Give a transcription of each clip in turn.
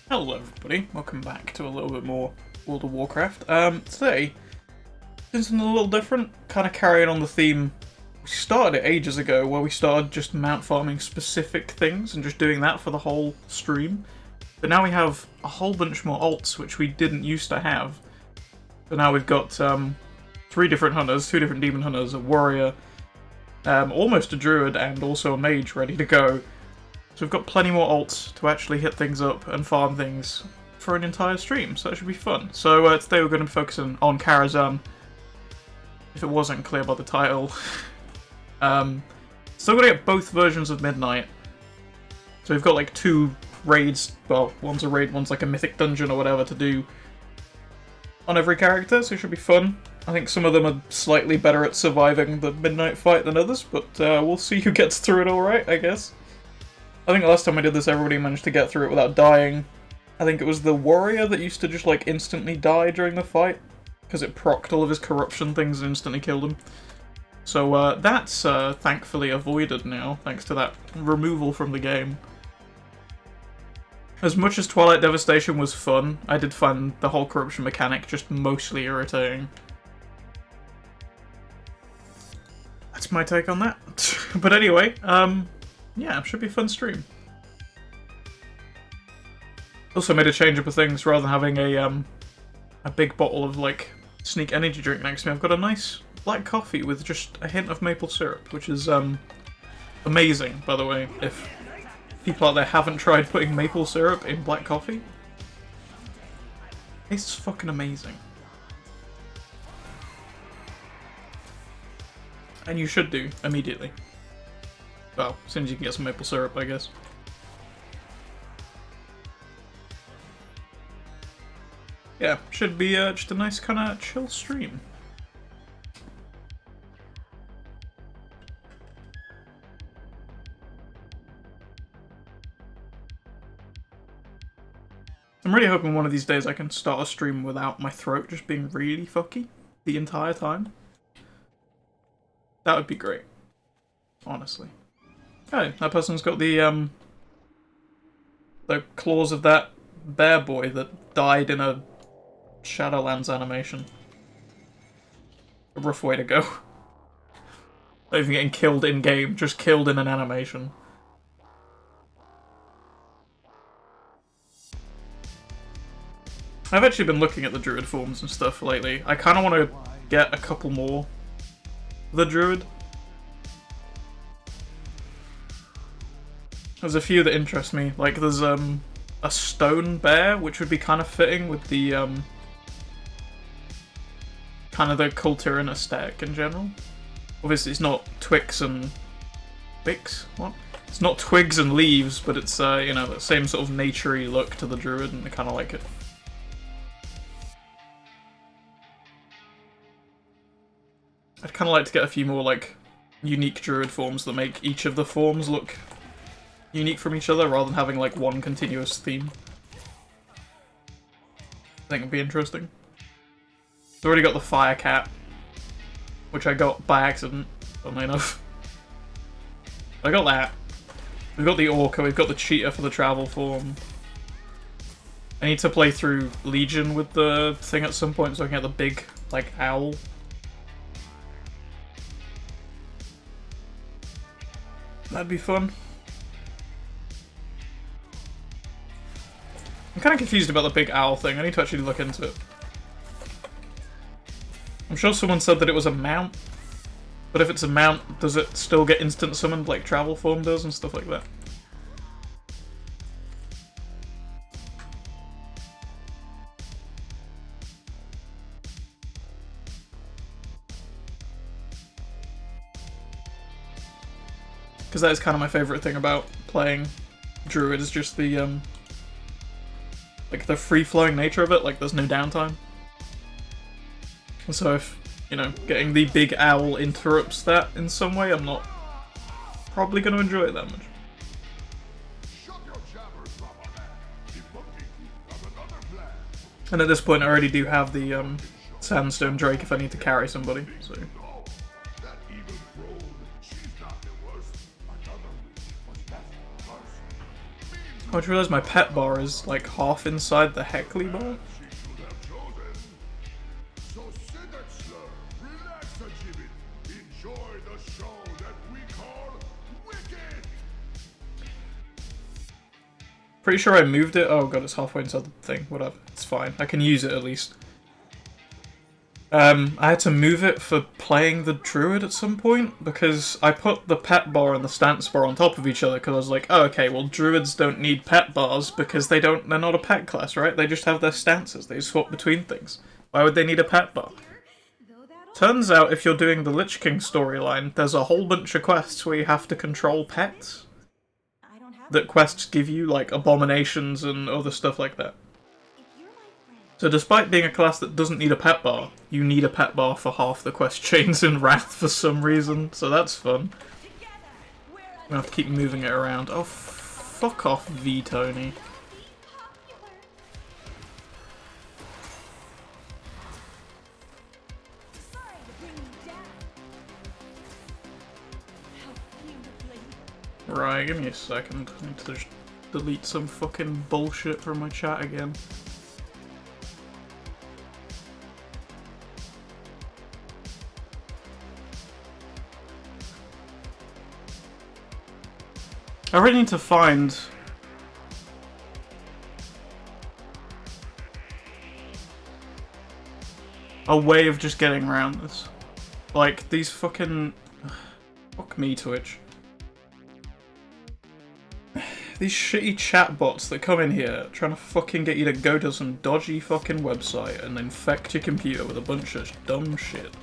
Hello everybody, welcome back to a little bit more World of Warcraft. Today, doing something a little different, kind of carrying on the theme we started it ages ago, where we started just mount farming specific things and just doing that for the whole stream. But now we have a whole bunch more alts, which we didn't used to have. So now we've got 3 different hunters, 2 different demon hunters, a warrior, almost a druid, and also a mage ready to go. So we've got plenty more alts to actually hit things up and farm things for an entire stream, so that should be fun. So today we're going to be focusing on Karazhan, if it wasn't clear by the title. Still going to get both versions of Midnight. So we've got like 2 raids, well, one's a raid, one's like a mythic dungeon or whatever to do on every character, so it should be fun. I think some of them are slightly better at surviving the Midnight fight than others, but we'll see who gets through it alright, I guess. I think last time I did this, everybody managed to get through it without dying. I think it was the warrior that used to just like instantly die during the fight, because it procced all of his corruption things and instantly killed him. So that's thankfully avoided now, thanks to that removal from the game. As much as Twilight Devastation was fun, I did find the whole corruption mechanic just mostly irritating. That's my take on that. But anyway, yeah, should be a fun stream. Also made a change up of things. Rather than having a big bottle of like Sneak energy drink next to me, I've got a nice black coffee with just a hint of maple syrup, which is amazing, by the way. If people out there haven't tried putting maple syrup in black coffee, it tastes fucking amazing. And you should do immediately. Well, as soon as you can get some maple syrup, I guess. Yeah, should be just a nice kind of chill stream. I'm really hoping one of these days I can start a stream without my throat just being really fucky the entire time. That would be great, honestly. Oh, that person's got the claws of that bear boy that died in a Shadowlands animation. A rough way to go. Not even getting killed in-game, just killed in an animation. I've actually been looking at the druid forms and stuff lately. I kind of want to get a couple more of the druid. There's a few that interest me, like there's a stone bear, which would be kind of fitting with the kind of the Kultiran aesthetic in general. Obviously it's not twigs and... Twigs? What? It's not twigs and leaves, but it's, you know, the same sort of naturey look to the druid, and I kind of like it. I'd kind of like to get a few more, like, unique druid forms that make each of the forms look unique from each other, rather than having like one continuous theme. I think it'd be interesting. I've already got the fire cat, which I got by accident, funnily enough. I got that. We've got the orca, we've got the cheetah for the travel form. I need to play through Legion with the thing at some point so I can get the big, like, owl. That'd be fun. I'm kind of confused about the big owl thing. I need to actually look into it. I'm sure someone said that it was a mount, but if it's a mount, does it still get instant summoned like travel form does and stuff like that? Because that is kind of my favourite thing about playing Druid, is just the like the free-flowing nature of it, like there's no downtime. And so if, you know, getting the big owl interrupts that in some way, I'm not probably going to enjoy it that much. And at this point I already do have the Sandstone Drake if I need to carry somebody, so... I just realised my pet bar is like half inside the Heckley bar. Pretty sure I moved it. Oh god, it's halfway inside the thing. Whatever, it's fine. I can use it at least. I had to move it for playing the druid at some point because I put the pet bar and the stance bar on top of each other because I was like, oh, okay, well druids don't need pet bars because they're not a pet class, right? They just have their stances. They swap between things. Why would they need a pet bar? Turns out if you're doing the Lich King storyline, there's a whole bunch of quests where you have to control pets. That quests give you, like, abominations and other stuff like that. So despite being a class that doesn't need a pet bar, you need a pet bar for half the quest chains in Wrath for some reason, so that's fun. I'm gonna have to keep moving it around. Oh, fuck off, V-Tony. Right, give me a second. I need to just delete some fucking bullshit from my chat again. I really need to find a way of just getting around this. Like, these fucking... Fuck me, Twitch. These shitty chatbots that come in here trying to fucking get you to go to some dodgy fucking website and infect your computer with a bunch of dumb shit.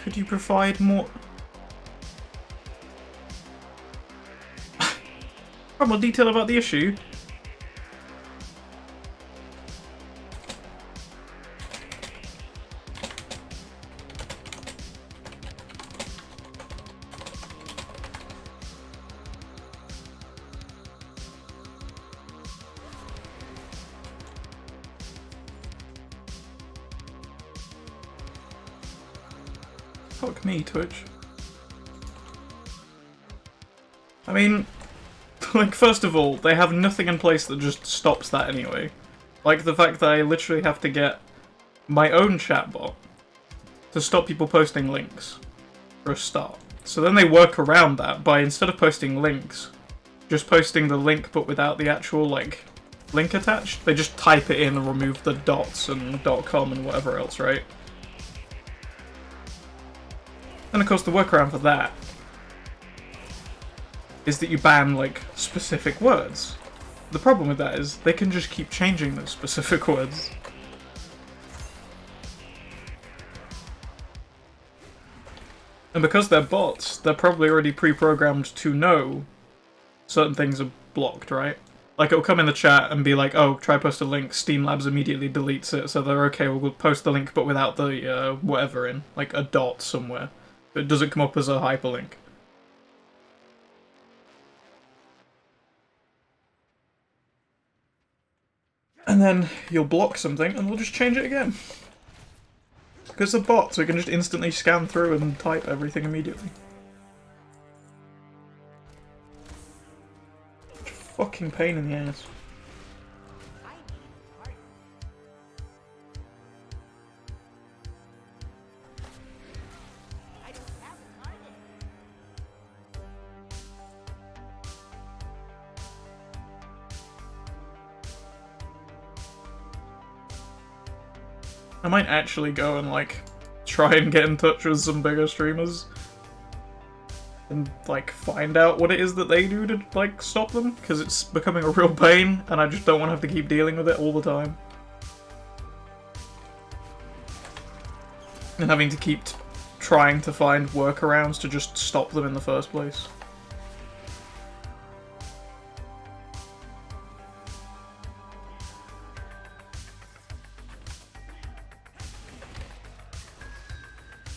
Could you provide more... more detail about the issue? Fuck me, Twitch. I mean, like, first of all, they have nothing in place that just stops that anyway. Like, the fact that I literally have to get my own chatbot to stop people posting links, for a start. So then they work around that by, instead of posting links, just posting the link but without the actual, like, link attached. They just type it in and remove the dots and .com and whatever else, right? And of course the workaround for that is that you ban, like, specific words. The problem with that is they can just keep changing those specific words. And because they're bots, they're probably already pre-programmed to know certain things are blocked, right? Like, it'll come in the chat and be like, oh, try post a link, Steam Labs immediately deletes it, so they're okay, we'll post the link but without the whatever in, like a dot somewhere. It doesn't come up as a hyperlink. And then you'll block something and we'll just change it again. Because it's a bot, so we can just instantly scan through and type everything immediately. Fucking pain in the ass. I might actually go and, like, try and get in touch with some bigger streamers and, like, find out what it is that they do to, like, stop them, because it's becoming a real pain and I just don't want to have to keep dealing with it all the time. And having to keep trying to find workarounds to just stop them in the first place.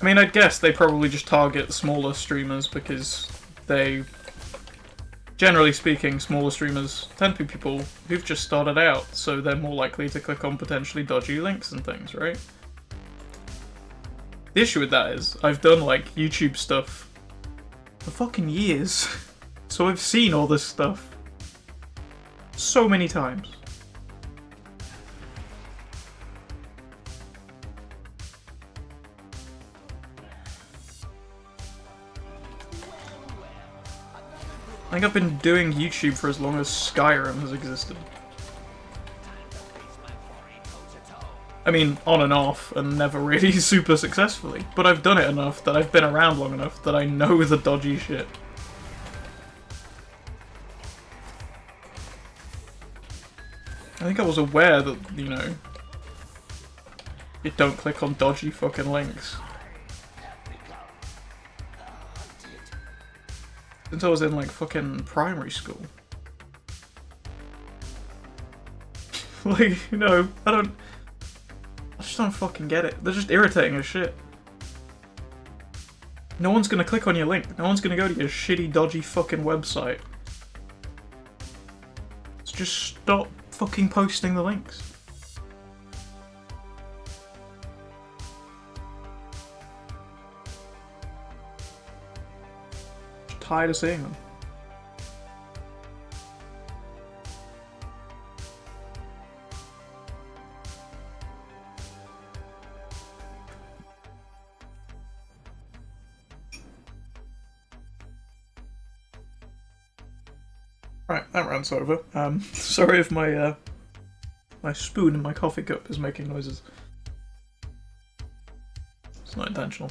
I mean, I'd guess they probably just target smaller streamers because they, generally speaking, smaller streamers tend to be people who've just started out, so they're more likely to click on potentially dodgy links and things, right? The issue with that is, I've done, like, YouTube stuff for fucking years, so I've seen all this stuff so many times. I think I've been doing YouTube for as long as Skyrim has existed. I mean, on and off, and never really super successfully. But I've done it enough that I've been around long enough that I know the dodgy shit. I think I was aware that, you know, you don't click on dodgy fucking links. Since I was in, like, fucking primary school. Like, you know, I just don't fucking get it. They're just irritating as shit. No one's gonna click on your link. No one's gonna go to your shitty, dodgy fucking website. So just stop fucking posting the links. Tired of seeing them. Right, that round's over. Sorry if my my spoon in my coffee cup is making noises. It's not intentional.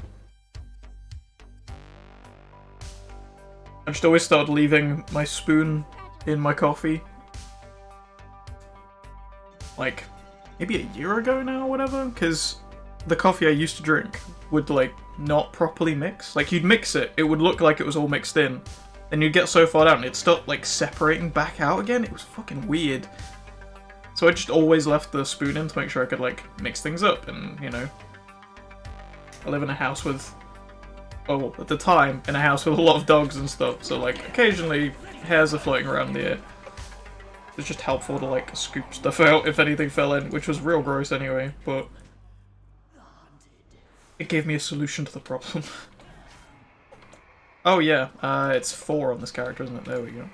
I just always started leaving my spoon in my coffee. Like, maybe a year ago now or whatever, because the coffee I used to drink would, like, not properly mix. Like, you'd mix it, it would look like it was all mixed in, then you'd get so far down, it'd start, like, separating back out again. It was fucking weird. So I just always left the spoon in to make sure I could, like, mix things up, and, you know, I live in a house with... well, at the time, in a house with a lot of dogs and stuff, so, like, occasionally hairs are floating around the air. It's just helpful to, like, scoop stuff out if anything fell in, which was real gross anyway, but it gave me a solution to the problem. Oh yeah, it's 4 on this character, isn't it? There we go.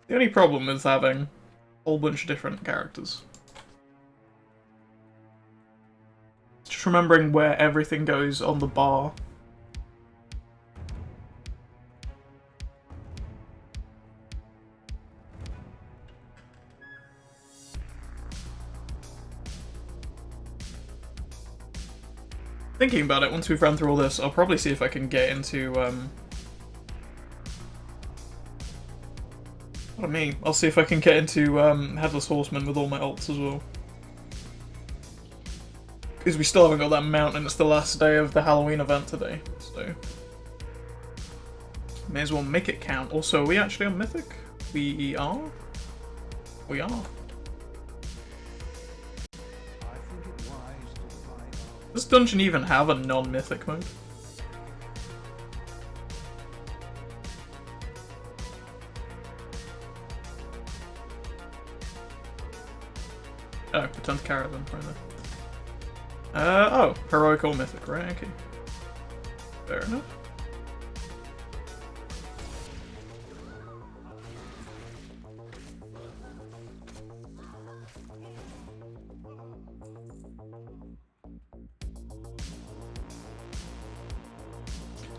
The only problem with having a whole bunch of different characters. Just remembering where everything goes on the bar. Thinking about it, once we've run through all this, I'll probably see if I can get into, what I mean, I'll see if I can get into, Headless Horseman with all my ults as well. Because we still haven't got that mount, and it's the last day of the Halloween event today, so... may as well make it count. Also, are we actually on Mythic? We are? We are. Does Dungeon even have a non-Mythic mode? Oh, return to Karazhan, right there. Oh, Heroic or Mythic, right, okay. Fair enough.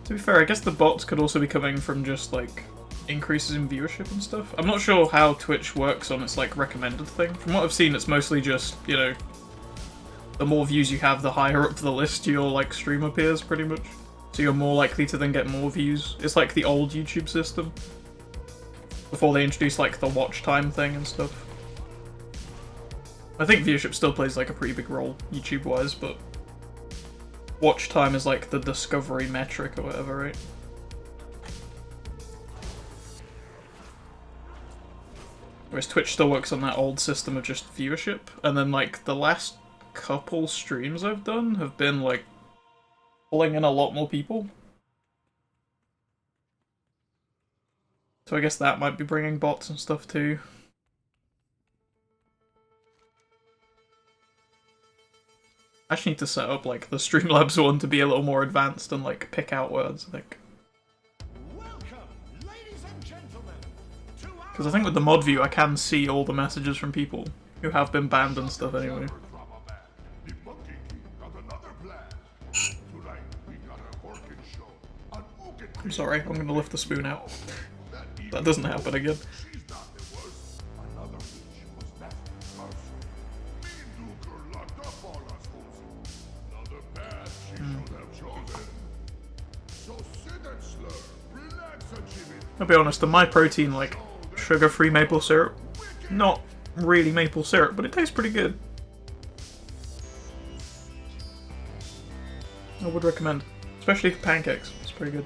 To be fair, I guess the bots could also be coming from just, like, increases in viewership and stuff. I'm not sure how Twitch works on its, like, recommended thing. From what I've seen, it's mostly just, you know, the more views you have, the higher up the list your, like, stream appears, pretty much. So you're more likely to then get more views. It's like the old YouTube system. Before they introduced, like, the watch time thing and stuff. I think viewership still plays, like, a pretty big role, YouTube-wise, but... watch time is like the discovery metric or whatever, right? Whereas Twitch still works on that old system of just viewership, and then like the last couple streams I've done have been like pulling in a lot more people. So I guess that might be bringing bots and stuff too. I actually need to set up like the Streamlabs one to be a little more advanced and like pick out words, I think. Because I think with the mod view I can see all the messages from people who have been banned and stuff anyway. I'm sorry, I'm gonna lift the spoon out. That doesn't happen again. I'll be honest, the My Protein, like, sugar-free maple syrup, not really maple syrup, but it tastes pretty good. I would recommend, especially for pancakes, it's pretty good.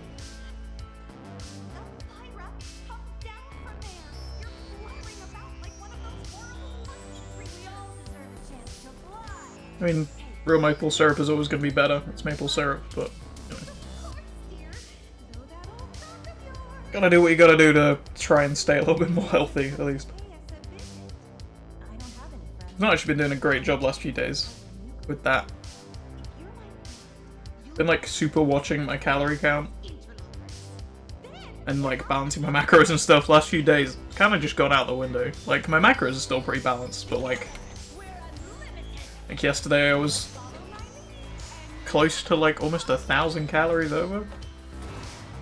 I mean, real maple syrup is always going to be better, it's maple syrup, but... Gotta do what you gotta do to try and stay a little bit more healthy, at least. I've not actually been doing a great job last few days with that. Been like super watching my calorie count and like balancing my macros and stuff last few days. Kind of just gone out the window. Like my macros are still pretty balanced, but like yesterday I was close to like almost 1,000 calories over.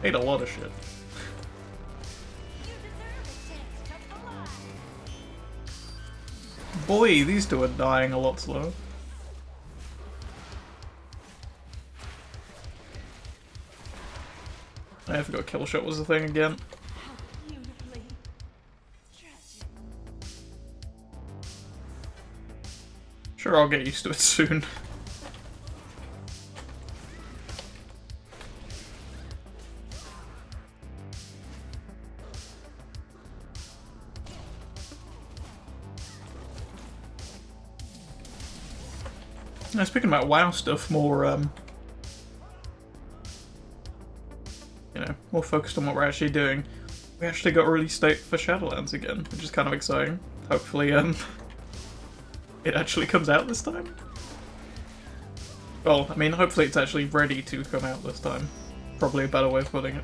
Ate a lot of shit. Boy, these two are dying a lot slower. I forgot kill shot was the thing again. Sure, I'll get used to it soon. Now, speaking about WoW stuff, more, you know, more focused on what we're actually doing. We actually got a release date for Shadowlands again, which is kind of exciting. Hopefully, it actually comes out this time. Well, I mean, hopefully it's actually ready to come out this time. Probably a better way of putting it.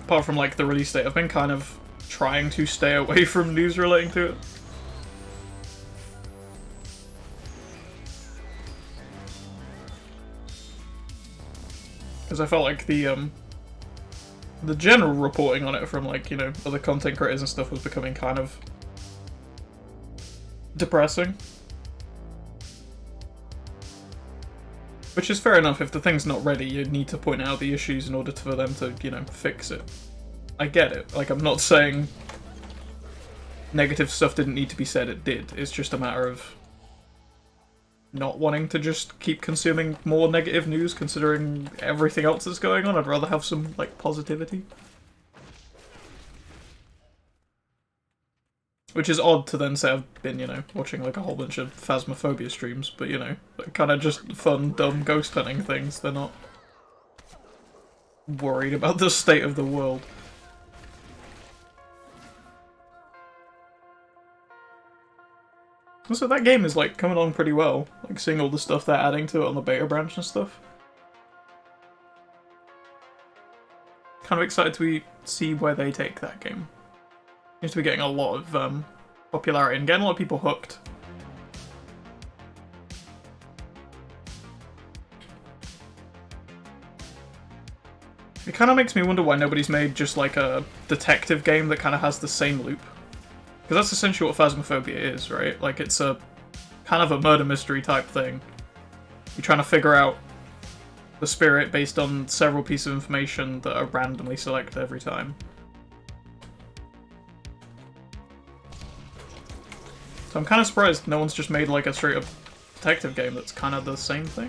Apart from, like, the release date, I've been kind of trying to stay away from news relating to it. Because I felt like the general reporting on it from, like, you know, other content creators and stuff was becoming kind of depressing. Which is fair enough, if the thing's not ready, you need to point out the issues in order for them to, you know, fix it. I get it. Like, I'm not saying negative stuff didn't need to be said, it did. It's just a matter of not wanting to just keep consuming more negative news considering everything else that's going on. I'd rather have some, like, positivity. Which is odd to then say I've been, you know, watching, like, a whole bunch of Phasmophobia streams, but, you know, kind of just fun, dumb ghost hunting things. They're not worried about the state of the world. So that game is, like, coming along pretty well. Like, seeing all the stuff they're adding to it on the beta branch and stuff. Kind of excited to see where they take that game. Seems to be getting a lot of popularity and getting a lot of people hooked. It kind of makes me wonder why nobody's made just, like, a detective game that kind of has the same loop. Because that's essentially what Phasmophobia is, right? Like, it's a kind of a murder mystery type thing. You're trying to figure out the spirit based on several pieces of information that are randomly selected every time. So I'm kind of surprised no one's just made, like, a straight-up detective game that's kind of the same thing.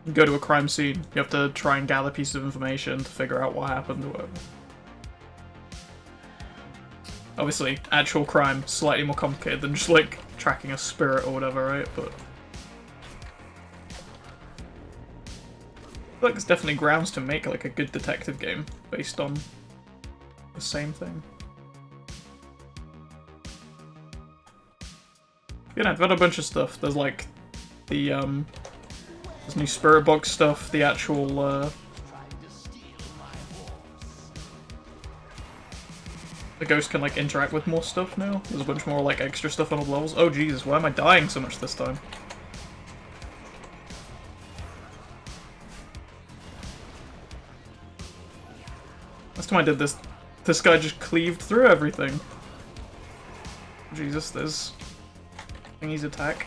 You go to a crime scene, you have to try and gather pieces of information to figure out what happened or whatever. Obviously, actual crime, slightly more complicated than just, like, tracking a spirit or whatever, right? But I feel like there's definitely grounds to make, like, a good detective game based on the same thing. You know, I've got a bunch of stuff. There's, like, the, there's new spirit box stuff, the actual, the ghost can, like, interact with more stuff now. There's a bunch more, like, extra stuff on all the levels. Oh, Jesus, why am I dying so much this time? Last time I did this, this guy just cleaved through everything. Jesus, there's thingy's attack.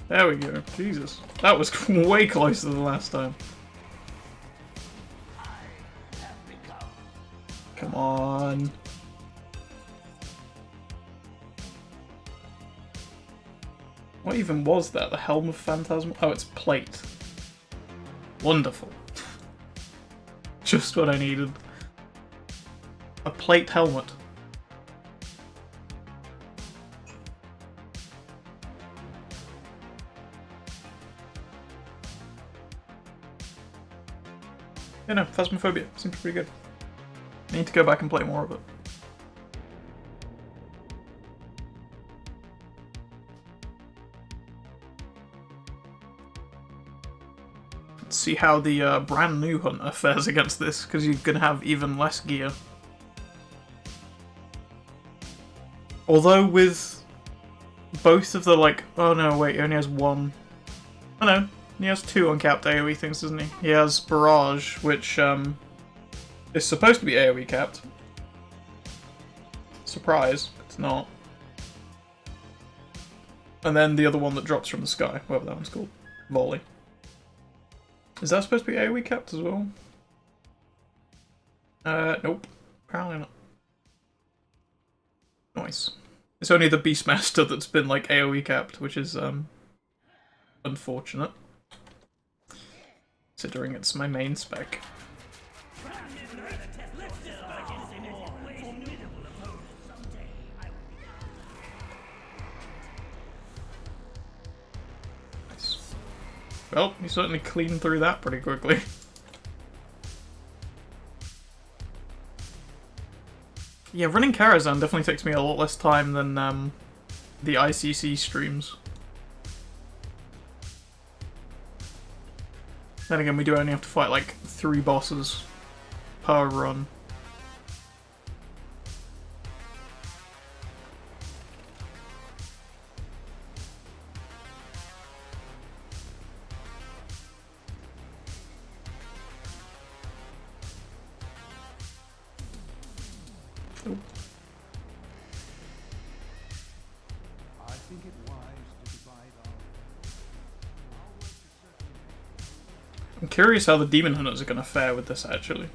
There we go. Jesus. That was way closer than last time. Come on. What even was that? The Helm of Phantasm? Oh, it's plate. Wonderful. Just what I needed. A plate helmet. Yeah, no, Phasmophobia. Seems pretty good. I need to go back and play more of it. Let's see how the brand new Hunter fares against this, because you're going to have even less gear. Although with both of the, like... Oh no, wait, he only has one. Oh no, he has two uncapped AoE things, doesn't he? He has Barrage, which is supposed to be AoE capped. Surprise, it's not. And then the other one that drops from the sky, whatever that one's called. Volley. Is that supposed to be AoE capped as well? Nope. Apparently not. Nice. It's only the Beastmaster that's been, like, AoE capped, which is, unfortunate. Considering it's my main spec. Nice. Well, you certainly cleaned through that pretty quickly. Yeah, running Karazhan definitely takes me a lot less time than the ICC streams. Then again, we do only have to fight like 3 bosses per run. Oh. I think it wise to divide I'm curious how the Demon Hunters are going to fare with this, actually.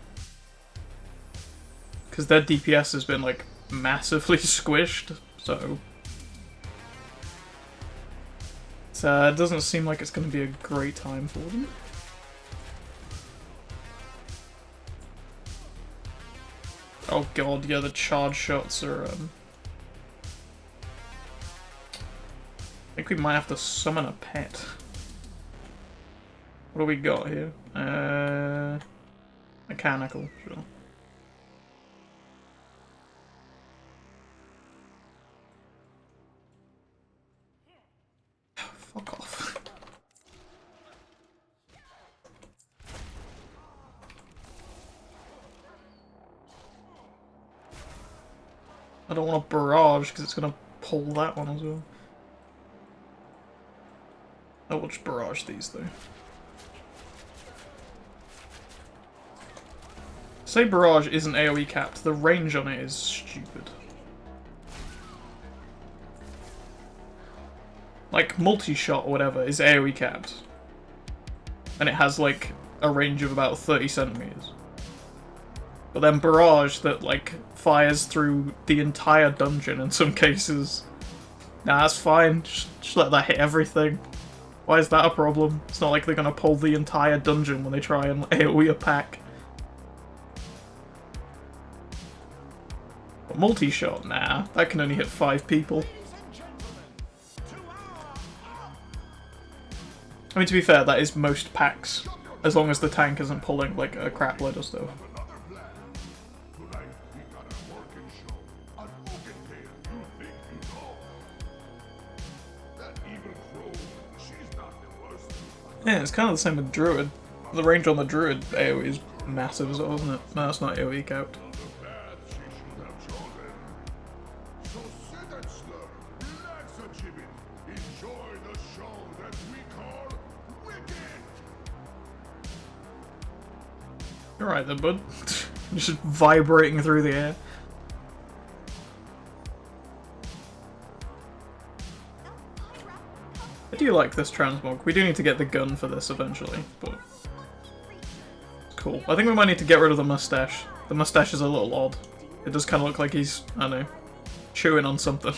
Because their DPS has been, like, massively squished, so... it doesn't seem like it's going to be a great time for them. Oh god, yeah, the charge shots are, I think we might have to summon a pet. What do we got here? Mechanical, sure. Fuck off. I don't want a barrage because it's gonna pull that one as well. I will just barrage these though. Say barrage isn't AoE capped, the range on it is stupid. Like multi-shot or whatever is AoE capped. And it has like a range of about 30 centimeters. But then barrage that like fires through the entire dungeon in some cases. Nah, that's fine. Just let that hit everything. Why is that a problem? It's not like they're gonna pull the entire dungeon when they try and AoE a pack. Multi-shot? Nah, that can only hit 5 people. I mean, to be fair, that is most packs, as long as the tank isn't pulling, like, a crap load of stuff. Yeah, it's kind of the same with Druid. The range on the Druid AoE is massive as well, isn't it? No, that's not AoE count. You're right then, bud. Just vibrating through the air. I do like this transmog. We do need to get the gun for this eventually, but cool. I think we might need to get rid of the mustache. The mustache is a little odd. It does kind of look like he's, I don't know, chewing on something.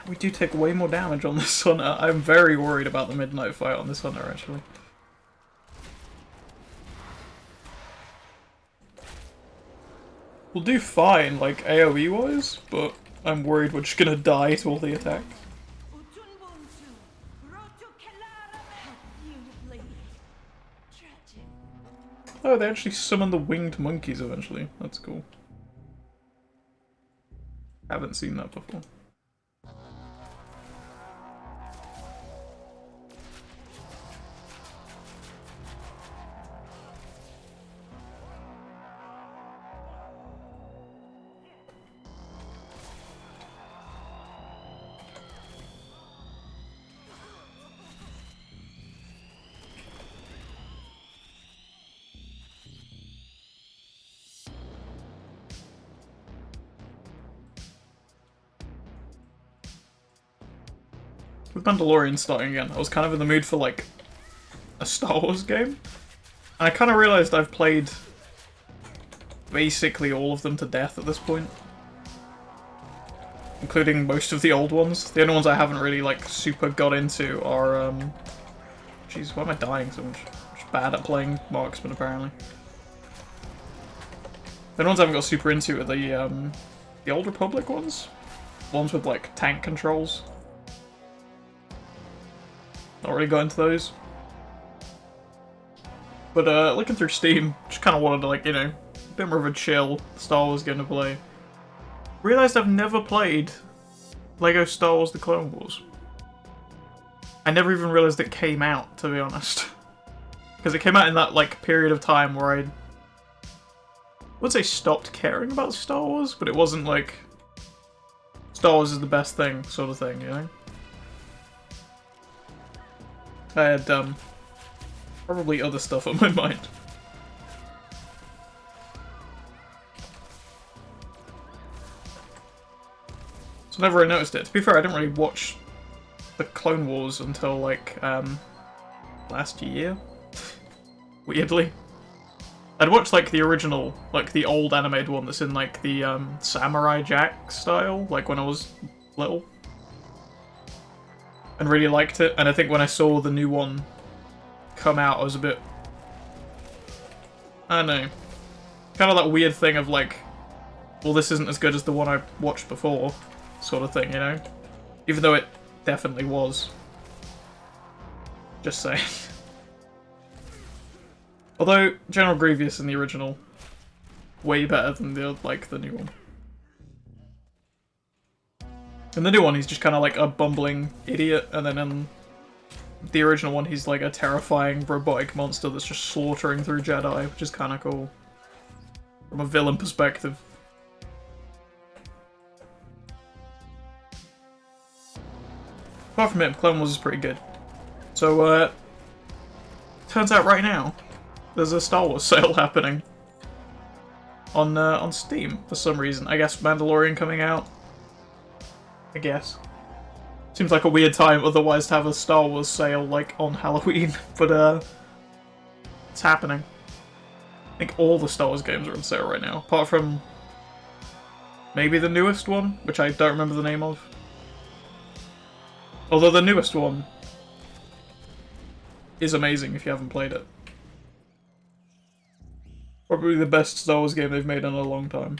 We do take way more damage on this hunter. I'm very worried about the midnight fight on this hunter, actually. We'll do fine, like, AoE-wise, but I'm worried we're just gonna die to all the attacks. Oh, they actually summon the winged monkeys eventually. That's cool. Haven't seen that before. With Mandalorian starting again, I was kind of in the mood for, like, a Star Wars game. And I kind of realised I've played basically all of them to death at this point. Including most of the old ones. The only ones I haven't really, like, super got into are, jeez, why am I dying so much? I'm just bad at playing Marksman, apparently. The only ones I haven't got super into are the Old Republic ones. Ones with, like, tank controls. Not really got into those. But looking through Steam, just kind of wanted to, like, you know, a bit more of a chill Star Wars game to play. Realised I've never played LEGO Star Wars The Clone Wars. I never even realised it came out, to be honest. Because it came out in that, like, period of time where I would say stopped caring about Star Wars, but it wasn't like Star Wars is the best thing sort of thing, you know? I had, probably other stuff on my mind. So whenever I noticed it, to be fair, I didn't really watch the Clone Wars until, like, last year, weirdly. I'd watched, like, the original, like, the old animated one that's in, like, the, Samurai Jack style, like, when I was little. And really liked it, and I think when I saw the new one come out, I was a bit... I don't know. Kind of that weird thing of, like, well, this isn't as good as the one I watched before, sort of thing, you know? Even though it definitely was. Just saying. Although, General Grievous in the original, way better than the, like, the new one. In the new one, he's just kind of like a bumbling idiot, and then in the original one, he's like a terrifying robotic monster that's just slaughtering through Jedi, which is kind of cool. from a villain perspective. Apart from him, Clone Wars is pretty good. So, turns out right now, there's a Star Wars sale happening on Steam for some reason. I guess Mandalorian coming out. I guess. Seems like a weird time otherwise to have a Star Wars sale, like, on Halloween, but, it's happening. I think all the Star Wars games are on sale right now, apart from maybe the newest one, which I don't remember the name of. Although the newest one is amazing if you haven't played it. Probably the best Star Wars game they've made in a long time.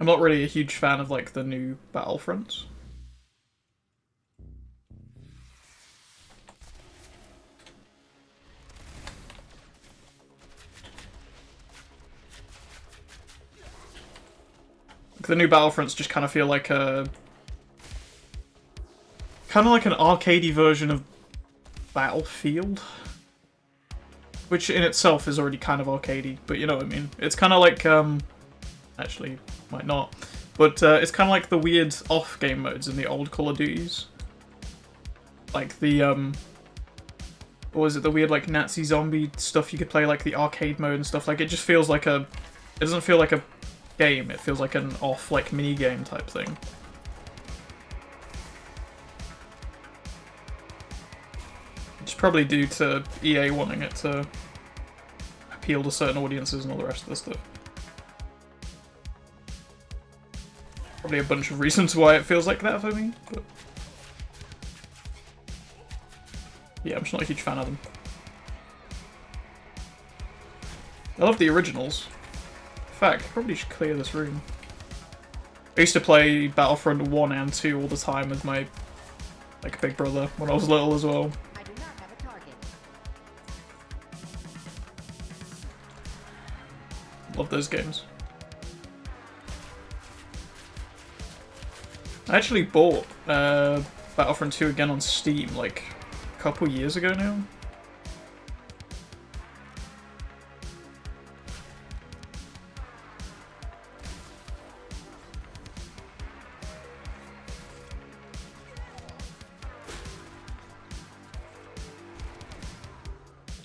I'm not really a huge fan of, like, the new Battlefronts. The new Battlefronts just kind of feel like a... kind of like an arcadey version of Battlefield. Which in itself is already kind of arcadey, but you know what I mean. It's kind of like, actually, might not. But it's kind of like the weird off-game modes in the old Call of Duties. Like the, what was it, the weird, like, Nazi zombie stuff you could play, like the arcade mode and stuff. Like, it just feels like a... it doesn't feel like a game, it feels like an off, like, mini-game type thing. Which is probably due to EA wanting it to appeal to certain audiences and all the rest of the stuff. Probably a bunch of reasons why it feels like that for me, but... yeah, I'm just not a huge fan of them. I love the originals. In fact, I probably should clear this room. I used to play Battlefront 1 and 2 all the time with my, like, big brother when I was little as well. I do not have a target. Love those games. I actually bought Battlefront 2 again on Steam, like, a couple years ago now.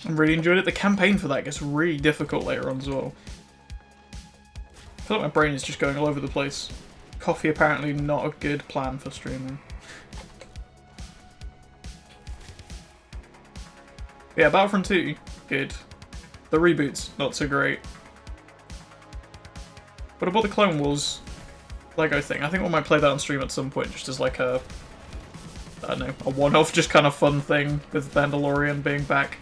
I really enjoyed it. The campaign for that gets really difficult later on as well. I feel like my brain is just going all over the place. Coffee apparently not a good plan for streaming. Yeah, Battlefront 2, good. The reboots, not so great. But I bought the Clone Wars Lego thing. I think we might play that on stream at some point, just as like a... I don't know, a one-off, just kind of fun thing with Mandalorian being back.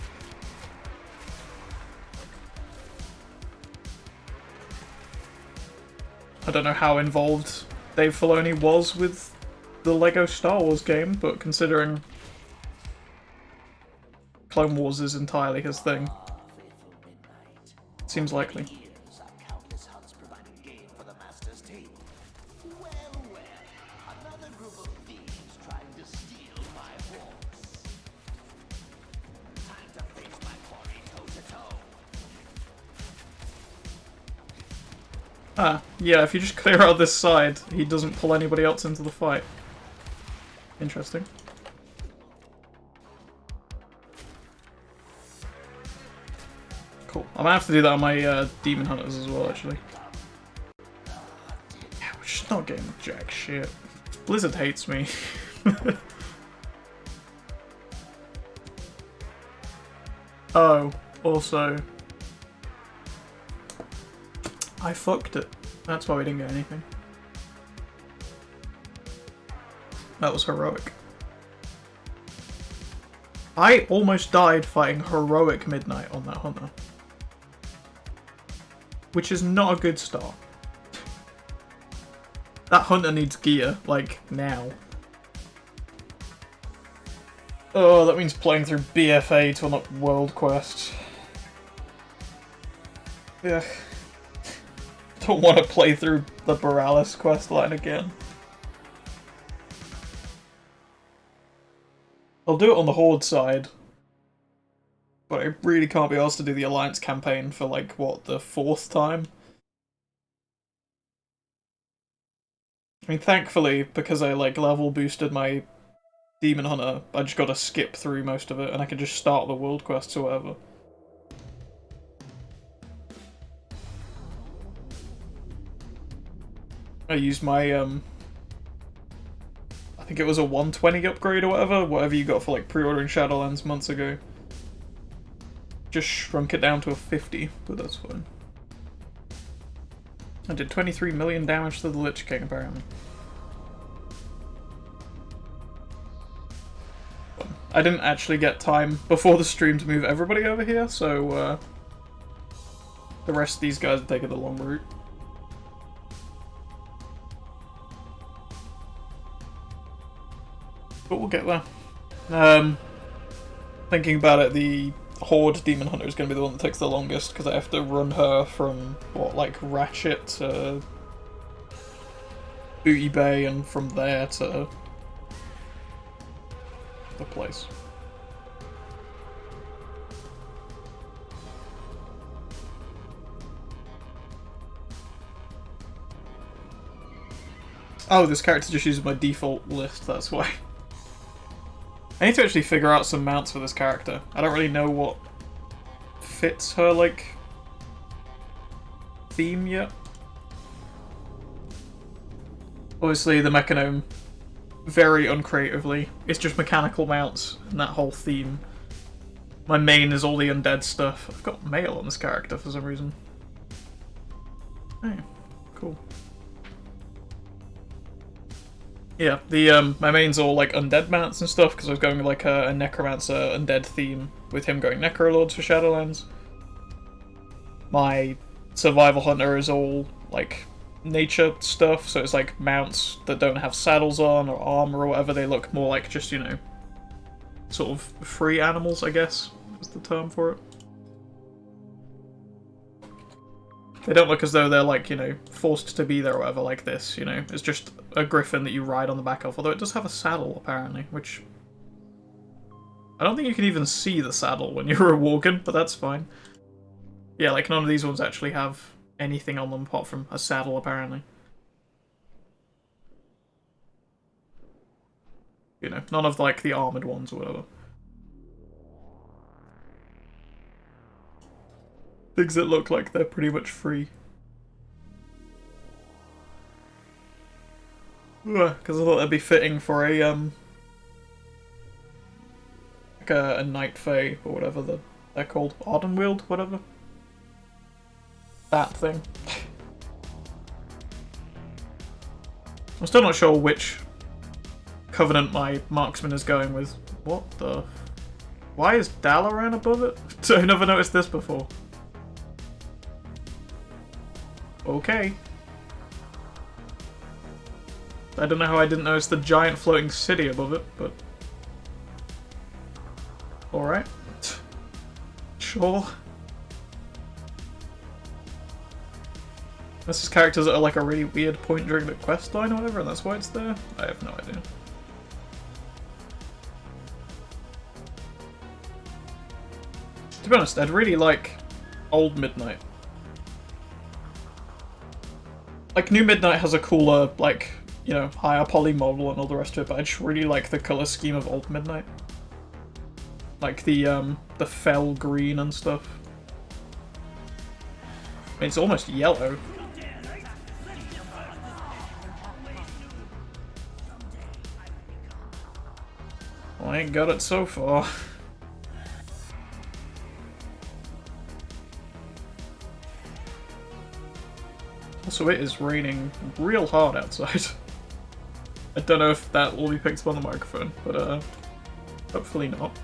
I don't know how involved Dave Filoni was with the Lego Star Wars game, but considering Clone Wars is entirely his thing, it seems likely. Ah, yeah, if you just clear out this side, he doesn't pull anybody else into the fight. Interesting. Cool. I'm gonna have to do that on my Demon Hunters as well, actually. Yeah, we're just not getting jack shit. Blizzard hates me. Oh, also... I fucked it. That's why we didn't get anything. That was heroic. I almost died fighting heroic Midnight on that hunter. Which is not a good start. That hunter needs gear, like, now. Oh, that means playing through BFA to unlock World Quest. Ugh. Don't want to play through the Borealis questline again. I'll do it on the Horde side. But I really can't be asked to do the Alliance campaign for, like, what, the 4th time? I mean, thankfully, because I, like, level boosted my Demon Hunter, I just gotta skip through most of it, and I can just start the world quests or whatever. I used my, I think it was a 120 upgrade or whatever you got for, like, pre-ordering Shadowlands months ago. Just shrunk it down to a 50, but that's fine. I did 23 million damage to the Lich King, apparently. I didn't actually get time before the stream to move everybody over here, so the rest of these guys are taking the long route. But we'll get there. Thinking about it, the Horde Demon Hunter is going to be the one that takes the longest, because I have to run her from, what, like, Ratchet to Booty Bay, and from there to the place. Oh, this character just uses my default list, that's why. I need to actually figure out some mounts for this character. I don't really know what fits her, like, theme yet. Obviously, the Mechanome, very uncreatively, it's just mechanical mounts and that whole theme. My main is all the undead stuff. I've got mail on this character for some reason. Hey, cool. Yeah, the my main's all like undead mounts and stuff because I was going like a necromancer undead theme with him going necrolords for Shadowlands. My survival hunter is all like nature stuff, so it's like mounts that don't have saddles on or armor or whatever. They look more like just, you know, sort of free animals, I guess is the term for it. They don't look as though they're, like, you know, forced to be there or whatever like this, you know. It's just a griffin that you ride on the back of, although it does have a saddle, apparently, which... I don't think you can even see the saddle when you're a Worgen, but that's fine. Yeah, like, none of these ones actually have anything on them apart from a saddle, apparently. You know, none of, like, the armoured ones or whatever. Things that look like they're pretty much free. Because I thought that'd be fitting for a, like a Night Fae, or whatever they're called. Ardenweald, whatever. That thing. I'm still not sure which Covenant my marksman is going with. What the... Why is Dalaran above it? I've never noticed this before. Okay. I don't know how I didn't notice the giant floating city above it, but... Alright. Sure. This is characters that are like a really weird point during the quest line or whatever, and that's why it's there? I have no idea. To be honest, I'd really like Old Midnight. Like, New Midnight has a cooler, like, you know, higher poly model and all the rest of it, but I just really like the colour scheme of Old Midnight. Like the fell green and stuff. I mean, it's almost yellow. Well, I ain't got it so far. Also, it is raining real hard outside. I don't know if that will be picked up on the microphone, but hopefully not.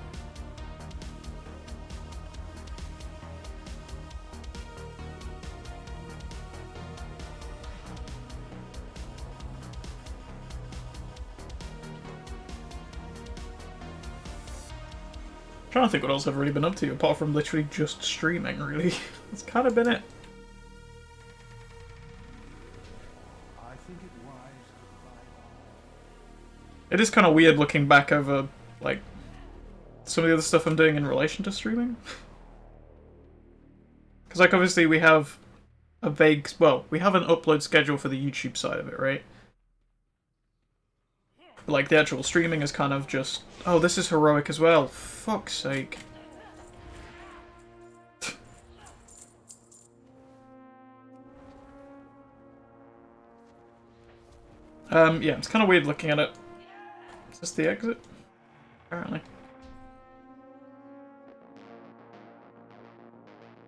I'm trying to think what else I've really been up to, apart from literally just streaming, really. That's kind of been it. It is kind of weird looking back over, like, some of the other stuff I'm doing in relation to streaming. Because, like, obviously we have a vague... Well, we have an upload schedule for the YouTube side of it, right? But, like, the actual streaming is kind of just... Oh, this is heroic as well. Fuck's sake. Yeah, it's kind of weird looking at it. Is this the exit? Apparently.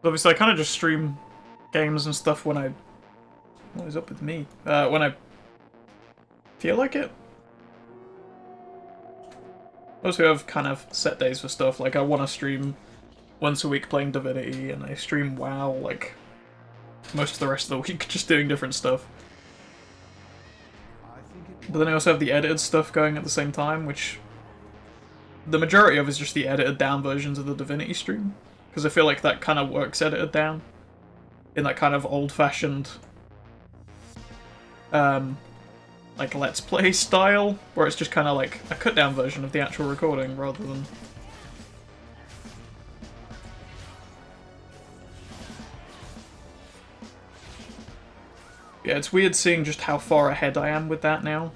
Obviously, I kind of just stream games and stuff when I... What is up with me? When I feel like it. Also, I have kind of set days for stuff. Like, I want to stream once a week playing Divinity, and I stream WoW, like, most of the rest of the week just doing different stuff. But then I also have the edited stuff going at the same time, which the majority of is just the edited down versions of the Divinity stream. Because I feel like that kind of works edited down in that kind of old-fashioned like Let's Play style, where it's just kind of like a cut-down version of the actual recording rather than... Yeah, it's weird seeing just how far ahead I am with that now.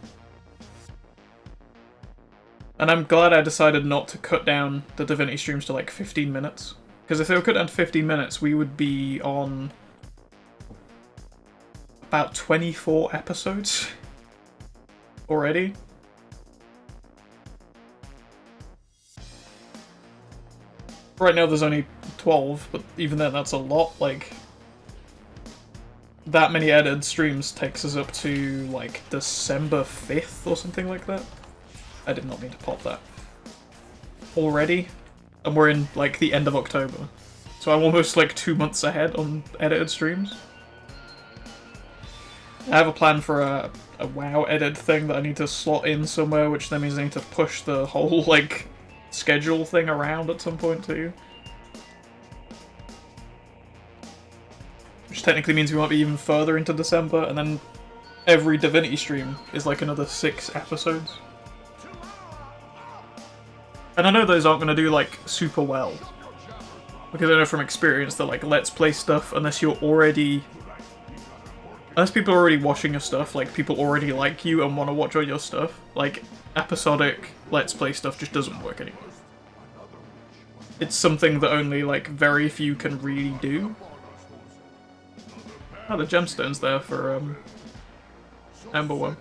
And I'm glad I decided not to cut down the Divinity streams to like 15 minutes. Because if they were cut down to 15 minutes, we would be on about 24 episodes already. Right now there's only 12, but even then that's a lot. Like, that many edited streams takes us up to like December 5th or something like that. I did not mean to pop that. Already? And we're in like the end of October. So I'm almost like 2 months ahead on edited streams. I have a plan for a WoW edit thing that I need to slot in somewhere, which then means I need to push the whole like schedule thing around at some point too. Which technically means we might be even further into December, and then every Divinity stream is like another 6 episodes. And I know those aren't going to do like super well, because I know from experience that like Let's Play stuff, unless people are already watching your stuff, like people already like you and want to watch all your stuff, like episodic Let's Play stuff just doesn't work anymore. It's something that only like very few can really do. Oh, the gemstone's there for Ember One.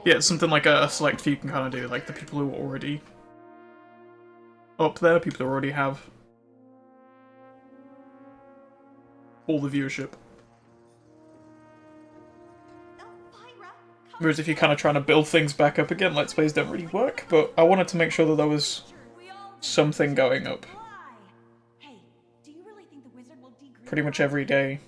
Yeah, it's something like a select few can kind of do, like the people who are already up there, people who already have all the viewership. Whereas if you're kind of trying to build things back up again, Let's Plays don't really work, but I wanted to make sure that there was something going up pretty much every day.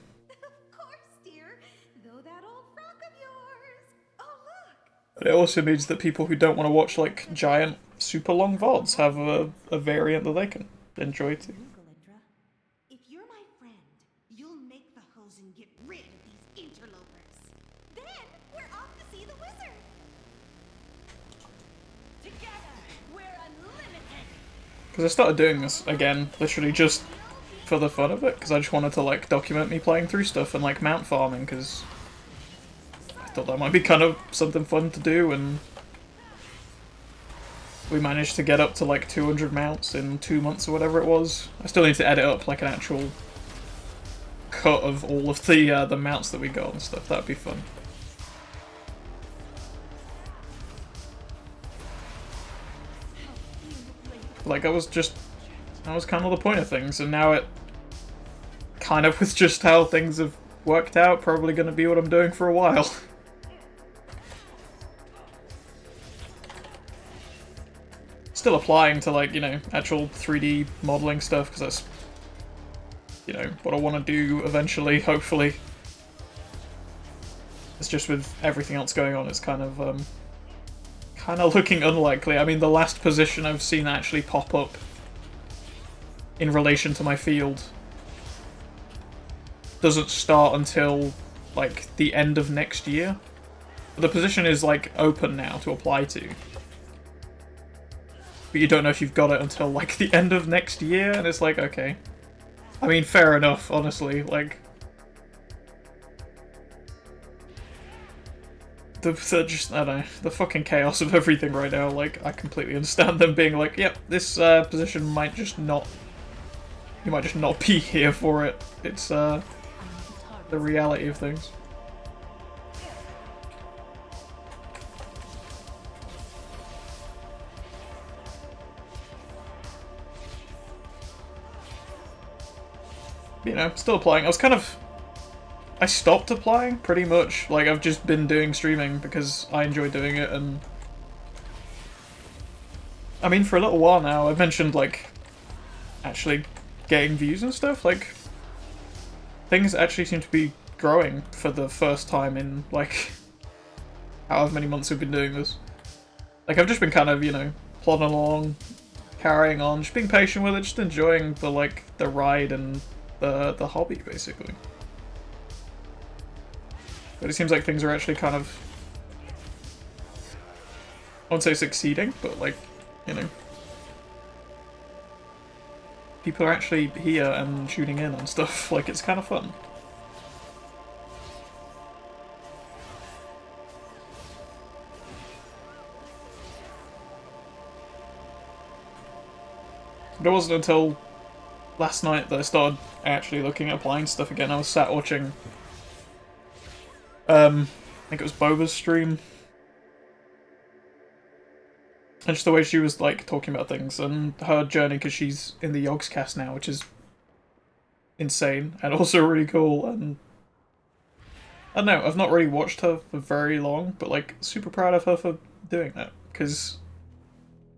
But it also means that people who don't want to watch like giant, super long VODs have a variant that they can enjoy too. If you're my friend, you'll make the hose and get rid of these interlopers. Then we're off to see the wizard. Together, we're unlimited. Because I started doing this again, literally just for the fun of it, because I just wanted to like document me playing through stuff and like mount farming, because I thought that might be kind of something fun to do, and we managed to get up to like 200 mounts in 2 months or whatever it was. I still need to edit up like an actual cut of all of the mounts that we got and stuff. That'd be fun. Like, that was kind of the point of things, and now it kind of, with just how things have worked out, probably going to be what I'm doing for a while. Still applying to, like, you know, actual 3D modeling stuff, because that's, you know, what I want to do eventually, hopefully. It's just with everything else going on, it's kind of looking unlikely. I mean, the last position I've seen actually pop up in relation to my field doesn't start until, like, the end of next year. But the position is, like, open now to apply to. but you don't know if you've got it until like the end of next year, and it's like, okay. I mean, fair enough, honestly, like... just, I don't know, the fucking chaos of everything right now, like, I completely understand them being like, yep, this position might just not... You might just not be here for it. It's, the reality of things. You know, still playing. I stopped applying, pretty much. Like, I've just been doing streaming because I enjoy doing it, and... I mean, for a little while now, I've mentioned, like, actually getting views and stuff. Like, things actually seem to be growing for the first time in, like, however many months we've been doing this. Like, I've just been kind of, you know, plodding along, carrying on, just being patient with it, just enjoying the, like, the ride and the hobby, basically. But it seems like things are actually kind of... I won't say succeeding, but, like, you know... People are actually here and tuning in on stuff, like, it's kind of fun. But it wasn't until last night that I started actually looking at applying stuff again. I was sat watching, I think it was Boba's stream. And just the way she was, like, talking about things and her journey, because she's in the Yogscast now, which is insane and also really cool. And I don't know, I've not really watched her for very long, but, like, super proud of her for doing that. Because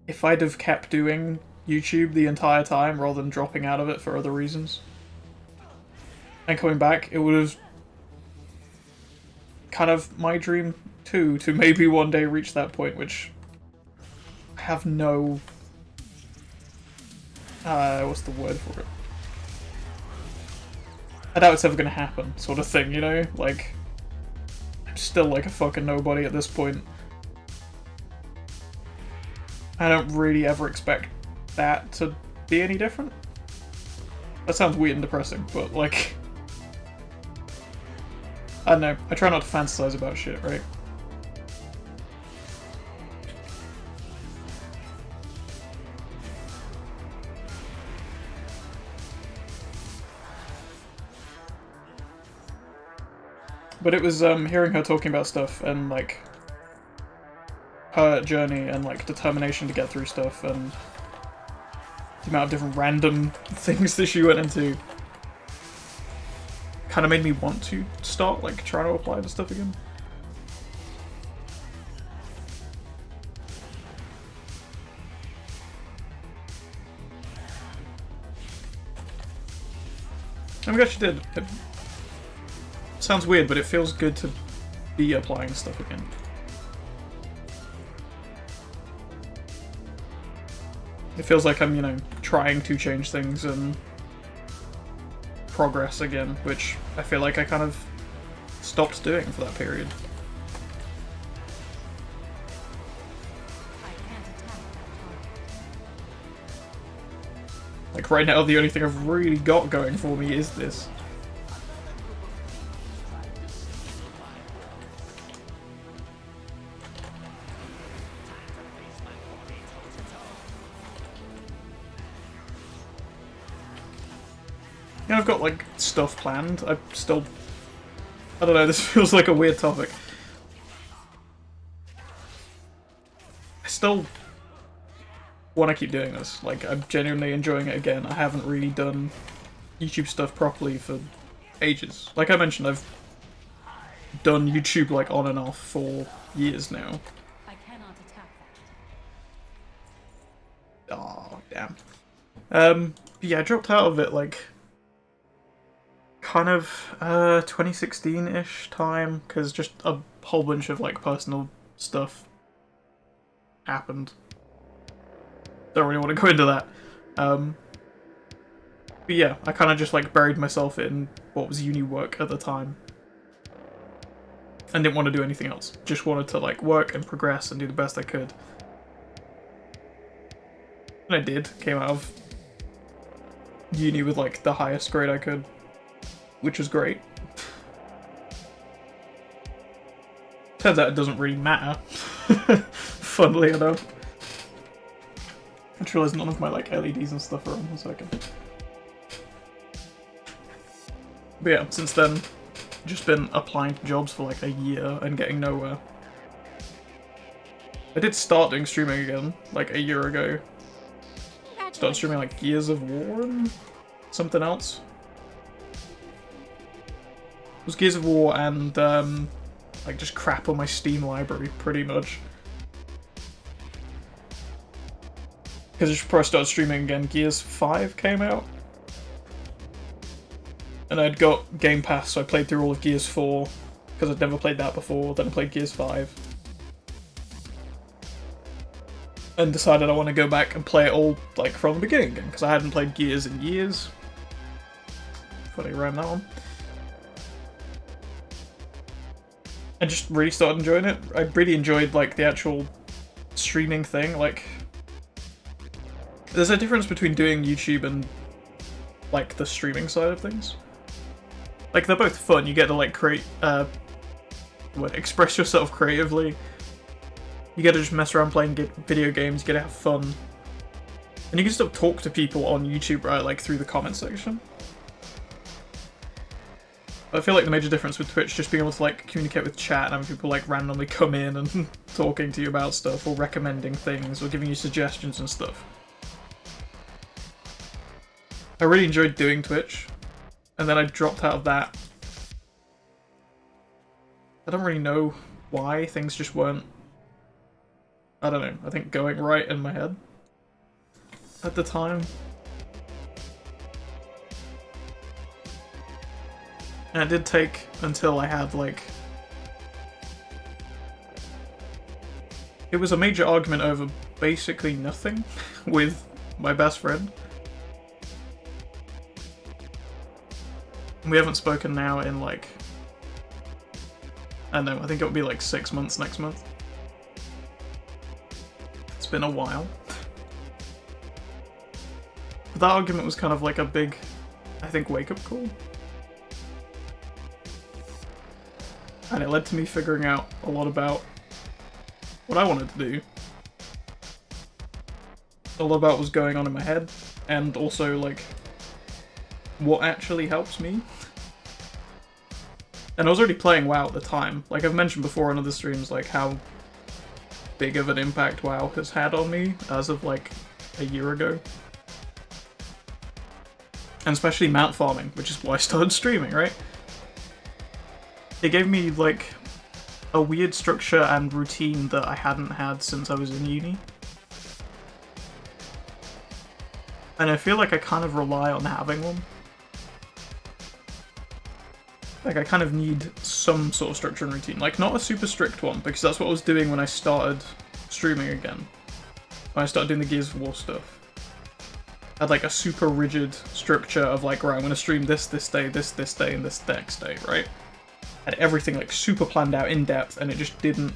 if I'd have kept doing YouTube the entire time rather than dropping out of it for other reasons and coming back, it would have kind of my dream too, to maybe one day reach that point, which I have no what's the word for it? I doubt it's ever gonna happen, sort of thing, you know? Like, I'm still like a fucking nobody at this point. I don't really ever expect that to be any different. That sounds weird and depressing, but, like... I don't know, I try not to fantasize about shit, right? But it was, hearing her talking about stuff and, like, her journey and, like, determination to get through stuff and the amount of different random things that she went into kind of made me want to start, like, trying to apply to stuff again. I'm glad she did. It sounds weird, but it feels good to be applying stuff again. It feels like I'm, you know, trying to change things and progress again, which I feel like I kind of stopped doing for that period. Like, right now, the only thing I've really got going for me is this. Yeah, I've got, like, stuff planned. I don't know, this feels like a weird topic. I still want to keep doing this. Like, I'm genuinely enjoying it again. I haven't really done YouTube stuff properly for ages. Like I mentioned, I've done YouTube, like, on and off for years now. I cannot attack that. Oh, damn. Yeah, I dropped out of it, like, kind of 2016-ish time, because just a whole bunch of, like, personal stuff happened. Don't really want to go into that. But yeah, I kind of just, like, buried myself in what was uni work at the time. And didn't want to do anything else. Just wanted to, like, work and progress and do the best I could. And I did. Came out of uni with like the highest grade I could, which was great. Turns out it doesn't really matter. Funnily enough. I just realised none of my like LEDs and stuff are on, so I can. But yeah, since then, just been applying to jobs for like a year and getting nowhere. I did start doing streaming again, like a year ago. Started streaming like Gears of War and something else. It was Gears of War and like just crap on my Steam library, pretty much. Because just before I started streaming again, Gears 5 came out. And I'd got Game Pass, so I played through all of Gears 4, because I'd never played that before, then I played Gears 5. And decided I want to go back and play it all, like, from the beginning again, because I hadn't played Gears in years. Funny rhyme that one. I just really started enjoying it. I really enjoyed, like, the actual streaming thing, like... There's a difference between doing YouTube and, like, the streaming side of things. Like, they're both fun, you get to, like, express yourself creatively. You get to just mess around playing video games, you get to have fun. And you can still talk to people on YouTube, right, like, through the comment section. I feel like the major difference with Twitch is just being able to, like, communicate with chat and having people, like, randomly come in and talking to you about stuff, or recommending things, or giving you suggestions and stuff. I really enjoyed doing Twitch, and then I dropped out of that. I don't really know why, things just weren't, I don't know, I think going right in my head at the time. And it did take until I had, like... It was a major argument over basically nothing with my best friend. We haven't spoken now in, like... I don't know, I think it'll be like 6 months next month. It's been a while. But that argument was kind of like a big, I think, wake-up call. And it led to me figuring out a lot about what I wanted to do. A lot about what was going on in my head, and also, like, what actually helps me. And I was already playing WoW at the time. Like, I've mentioned before on other streams, like, how big of an impact WoW has had on me as of, like, a year ago. And especially mount farming, which is why I started streaming, right? It gave me, like, a weird structure and routine that I hadn't had since I was in uni. And I feel like I kind of rely on having one. Like, I kind of need some sort of structure and routine. Like, not a super strict one, because that's what I was doing when I started streaming again. When I started doing the Gears of War stuff. I had, like, a super rigid structure of, like, right, I'm going to stream this day, this day, and this next day, right? Had everything, like, super planned out in depth, and it just didn't...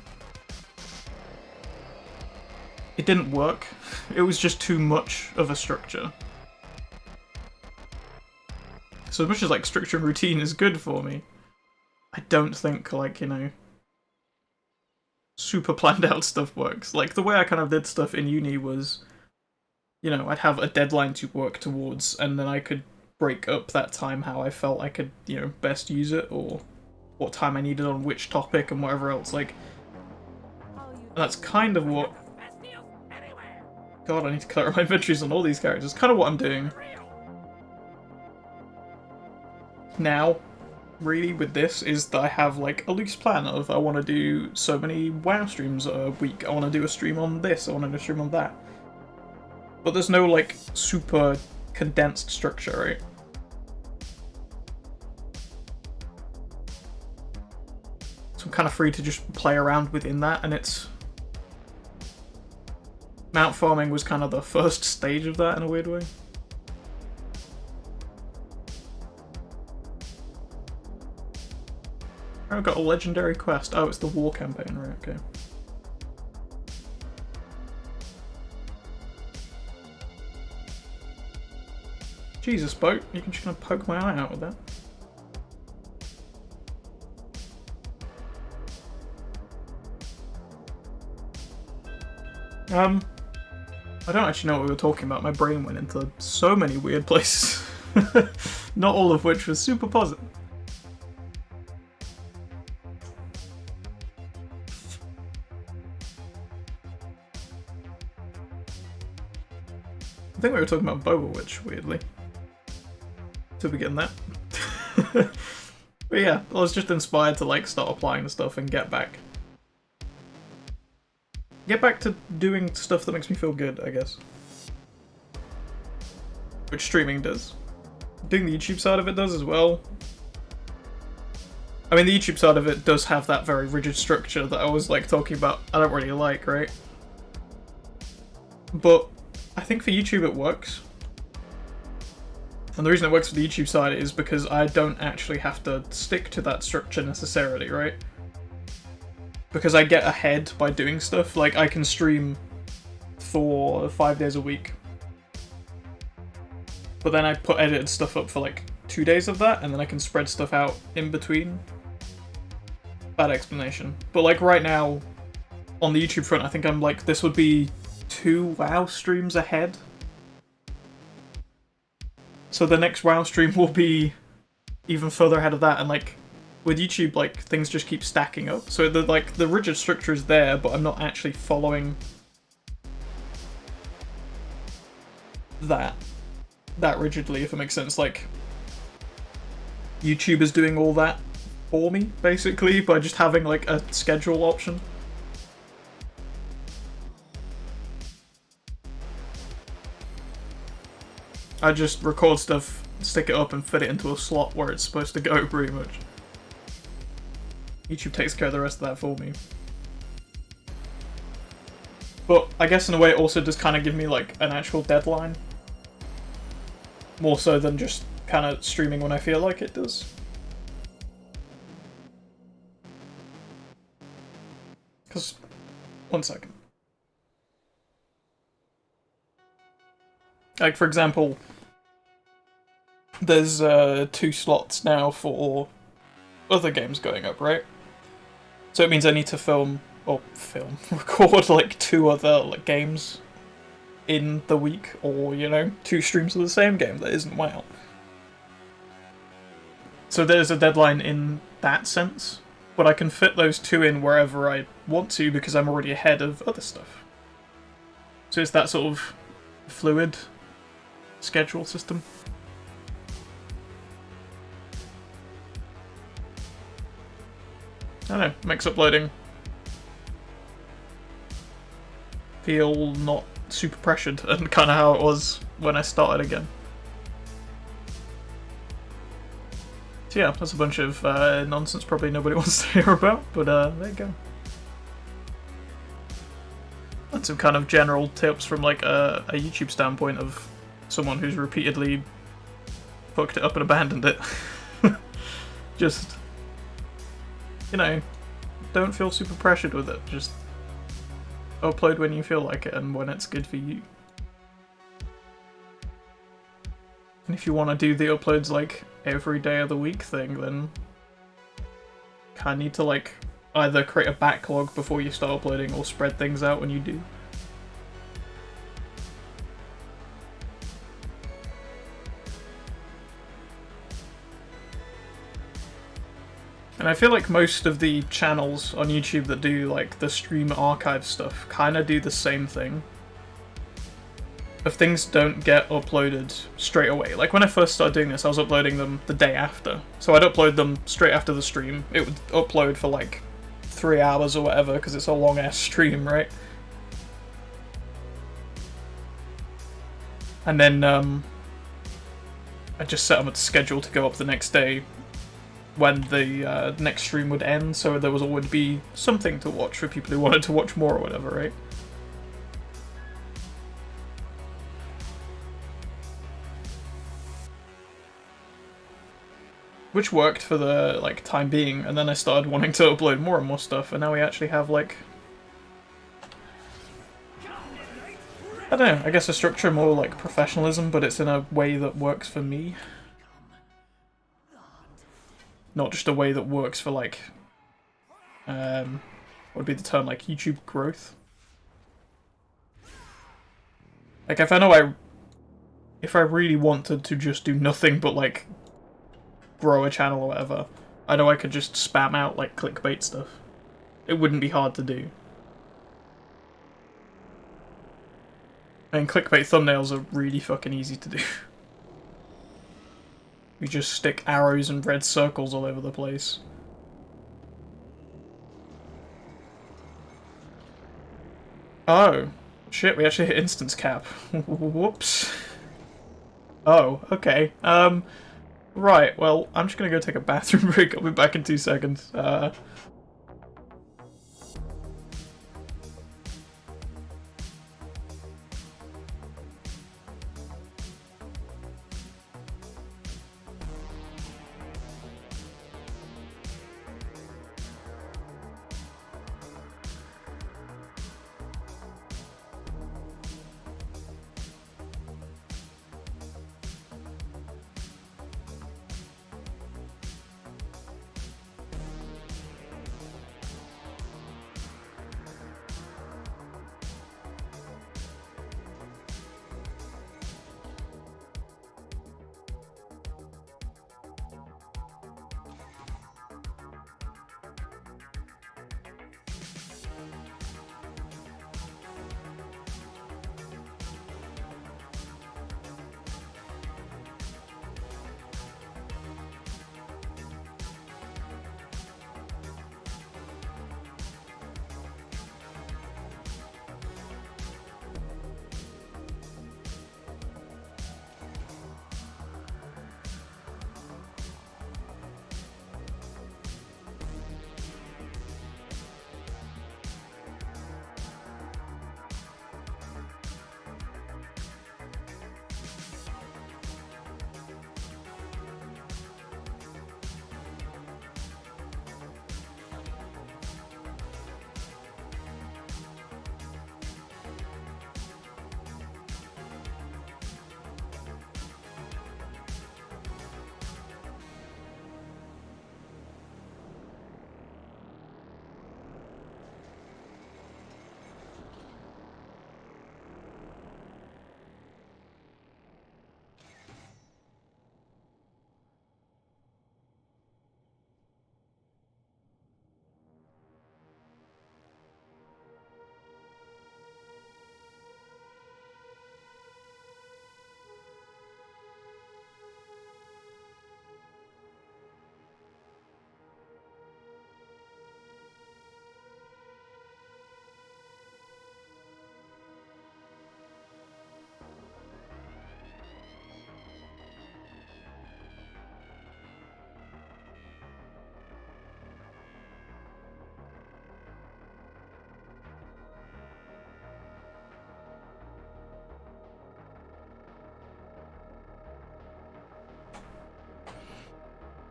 It didn't work. It was just too much of a structure. So as much as, like, structure and routine is good for me, I don't think, like, you know, super planned out stuff works. Like, the way I kind of did stuff in uni was, you know, I'd have a deadline to work towards, and then I could break up that time how I felt I could, you know, best use it, or what time I needed on which topic and whatever else, like, and that's kind of what... God, I need to clear up my inventories on all these characters. Kind of what I'm doing now, really, with this, is that I have, like, a loose plan of I want to do so many WoW streams a week, I want to do a stream on this, I want to do a stream on that. But there's no, like, super condensed structure, right? So I'm kind of free to just play around within that, and it's... Mount farming was kind of the first stage of that in a weird way. I've got a legendary quest. Oh, it's the war campaign, right, okay. Jesus, boat, you can just gonna poke my eye out with that. I don't actually know what we were talking about. My brain went into so many weird places. Not all of which was super positive. I think we were talking about Boba Witch, weirdly. To begin that. But yeah, I was just inspired to like start applying the stuff and get back to doing stuff that makes me feel good, I guess. Which streaming does. Doing the YouTube side of it does as well. I mean, the YouTube side of it does have that very rigid structure that I was like talking about I don't really like, right? But I think for YouTube it works. And the reason it works for the YouTube side is because I don't actually have to stick to that structure necessarily, right? Because I get ahead by doing stuff. Like, I can stream for 5 days a week. But then I put edited stuff up for like 2 days of that, and then I can spread stuff out in between. Bad explanation. But like right now, on the YouTube front, I think I'm like, this would be 2 WoW streams ahead. So the next WoW stream will be even further ahead of that, and like, with YouTube, like, things just keep stacking up. So the rigid structure is there, but I'm not actually following that rigidly, if it makes sense. Like, YouTube is doing all that for me, basically, by just having like a schedule option. I just record stuff, stick it up, and fit it into a slot where it's supposed to go, pretty much. YouTube takes care of the rest of that for me. But I guess in a way it also does kind of give me like an actual deadline. More so than just kind of streaming when I feel like it does. Because, 1 second. Like, for example, there's 2 slots now for other games going up, right? So it means I need to record like 2 other like games in the week, or, you know, 2 streams of the same game that isn't WoW. So there's a deadline in that sense, but I can fit those 2 in wherever I want to because I'm already ahead of other stuff. So it's that sort of fluid schedule system. I don't know, makes uploading feel not super pressured, and kind of how it was when I started again. So yeah, that's a bunch of nonsense probably nobody wants to hear about, but there you go. And some kind of general tips from like a YouTube standpoint of someone who's repeatedly fucked it up and abandoned it. Just, you know, don't feel super pressured with it. Just upload when you feel like it and when it's good for you. And if you want to do the uploads like every day of the week thing, then kind of need to like either create a backlog before you start uploading or spread things out when you do. And I feel like most of the channels on YouTube that do like the stream archive stuff kind of do the same thing. If things don't get uploaded straight away. Like when I first started doing this, I was uploading them the day after. So I'd upload them straight after the stream. It would upload for like 3 hours or whatever because it's a long ass stream, right? And then I just set them at schedule to go up the next day when the next stream would end, so there would be something to watch for people who wanted to watch more or whatever, right? Which worked for the like time being, and then I started wanting to upload more and more stuff, and now we actually have like I don't know, I guess a structure more like professionalism, but it's in a way that works for me. Not just a way that works for like, what would be the term, like YouTube growth? Like if I really wanted to just do nothing but like grow a channel or whatever, I know I could just spam out like clickbait stuff. It wouldn't be hard to do. And clickbait thumbnails are really fucking easy to do. You just stick arrows and red circles all over the place. Oh. Shit, we actually hit instance cap. Whoops. Oh, okay. Right, well, I'm just gonna go take a bathroom break. I'll be back in 2 seconds.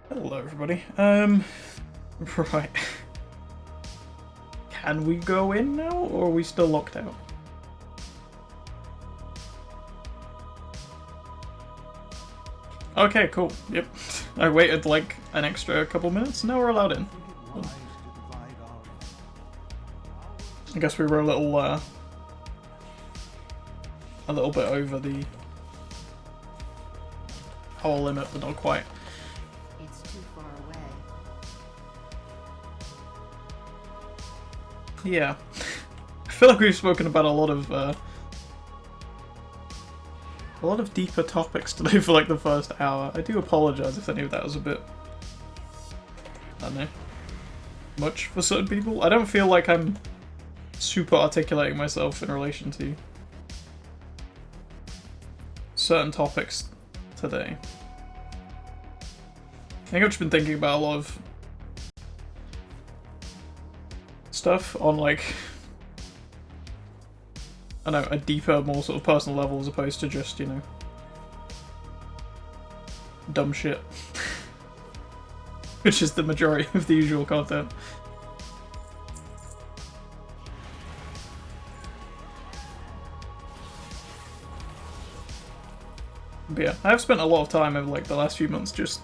Hello, everybody. Right. Can we go in now, or are we still locked out? Okay, cool. Yep. I waited like an extra couple minutes, now we're allowed in. I guess we were a little bit over the whole limit, but not quite. It's too far away. Yeah. I feel like we've spoken about a lot of deeper topics today for like the first hour. I do apologize if any of that was a bit, I don't know, much for certain people. I don't feel like I'm super articulating myself in relation to certain topics today. I think I've just been thinking about a lot of stuff on like, I don't know, a deeper, more sort of personal level as opposed to just, you know, dumb shit. Which is the majority of the usual content. But yeah, I have spent a lot of time over like the last few months just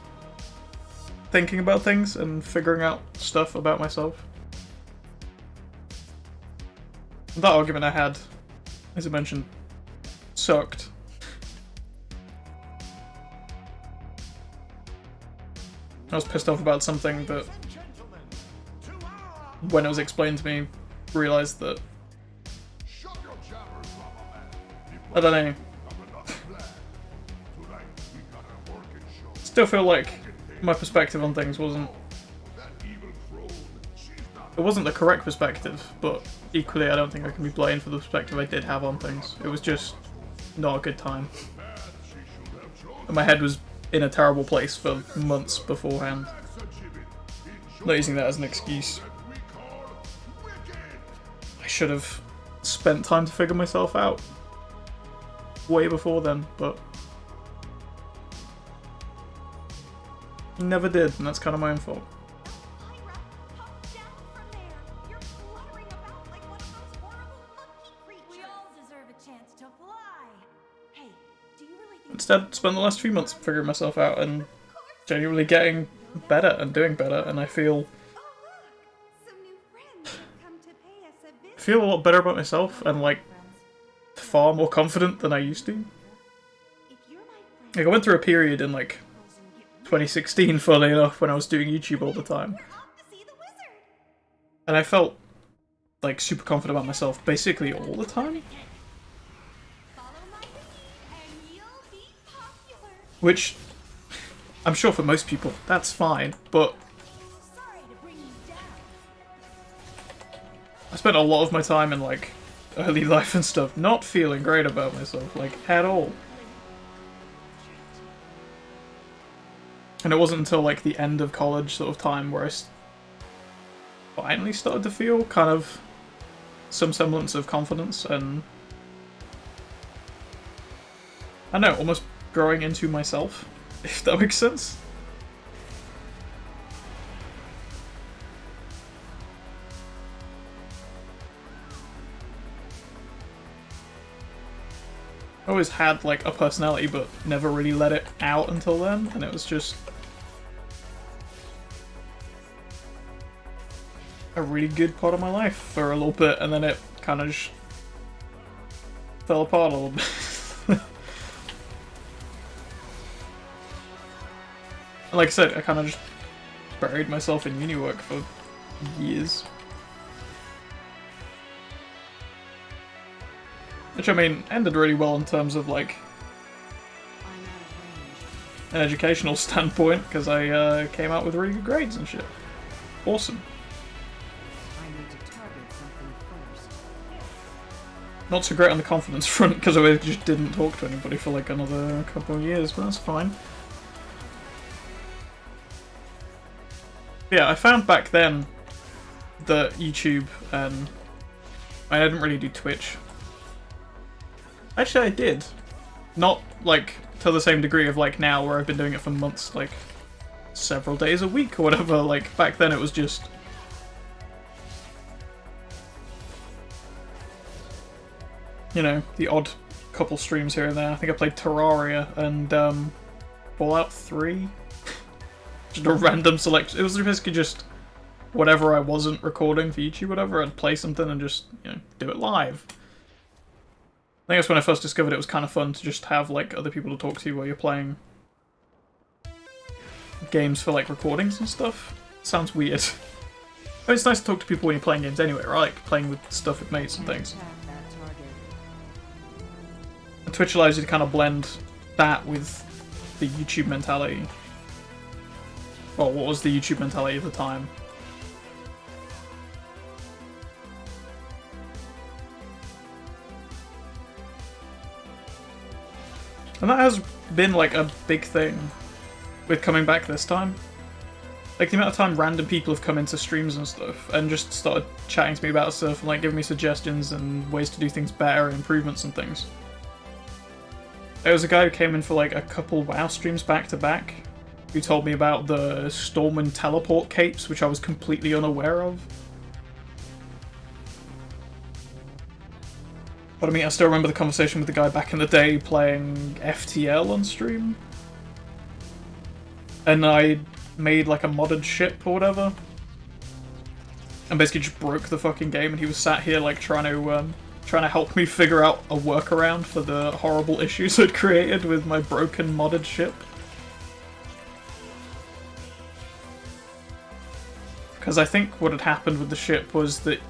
thinking about things and figuring out stuff about myself. That argument I had, as I mentioned, sucked. I was pissed off about something that, when it was explained to me, realised that, I don't know, still feel like my perspective on things wasn't, it wasn't the correct perspective, but equally I don't think I can be blamed for the perspective I did have on things. It was just not a good time. And my head was in a terrible place for months beforehand. Not using that as an excuse. I should have spent time to figure myself out way before then, but never did, and that's kind of my own fault. Instead, spent the last few months figuring myself out and genuinely getting better and doing better, and I feel a lot better about myself and like far more confident than I used to. Like I went through a period in like 2016, funnily enough, when I was doing YouTube all the time, and I felt like super confident about myself basically all the time. Which, I'm sure for most people, that's fine, but I spent a lot of my time in, like, early life and stuff not feeling great about myself, like, at all. And it wasn't until, like, the end of college sort of time where I finally started to feel kind of some semblance of confidence and, I don't know, almost growing into myself, if that makes sense. I always had like a personality but never really let it out until then, and it was just a really good part of my life for a little bit, and then it kind of just fell apart a little bit. Like I said, I kind of just buried myself in uni work for years. Which, I mean, ended really well in terms of, like, an educational standpoint, because I came out with really good grades and shit. Awesome. Not so great on the confidence front, because I just didn't talk to anybody for, like, another couple of years, but that's fine. Yeah, I found back then that YouTube and I didn't really do Twitch. Actually, I did. Not, like, to the same degree of, like, now, where I've been doing it for months, like, several days a week or whatever. Like, back then it was just... you know, the odd couple streams here and there. I think I played Terraria and, Fallout 3. Just a random selection. It was basically just whatever I wasn't recording for YouTube, whatever, I'd play something and just, you know, do it live. I think that's when I first discovered it was kind of fun to just have, like, other people to talk to while you're playing games for, like, recordings and stuff. Sounds weird. I mean, it's nice to talk to people when you're playing games anyway, right? Like, playing with stuff with mates and things. And Twitch allows you to kind of blend that with the YouTube mentality. Well, what was the YouTube mentality at the time? And that has been, like, a big thing with coming back this time. Like, the amount of time random people have come into streams and stuff and just started chatting to me about stuff and, like, giving me suggestions and ways to do things better and improvements and things. There was a guy who came in for, like, a couple WoW streams back to back who told me about the Storm and Teleport capes, which I was completely unaware of. But I mean, I still remember the conversation with the guy back in the day playing FTL on stream. And I made like a modded ship or whatever. And basically just broke the fucking game, and he was sat here like trying to help me figure out a workaround for the horrible issues I'd created with my broken modded ship. Because I think what had happened with the ship was that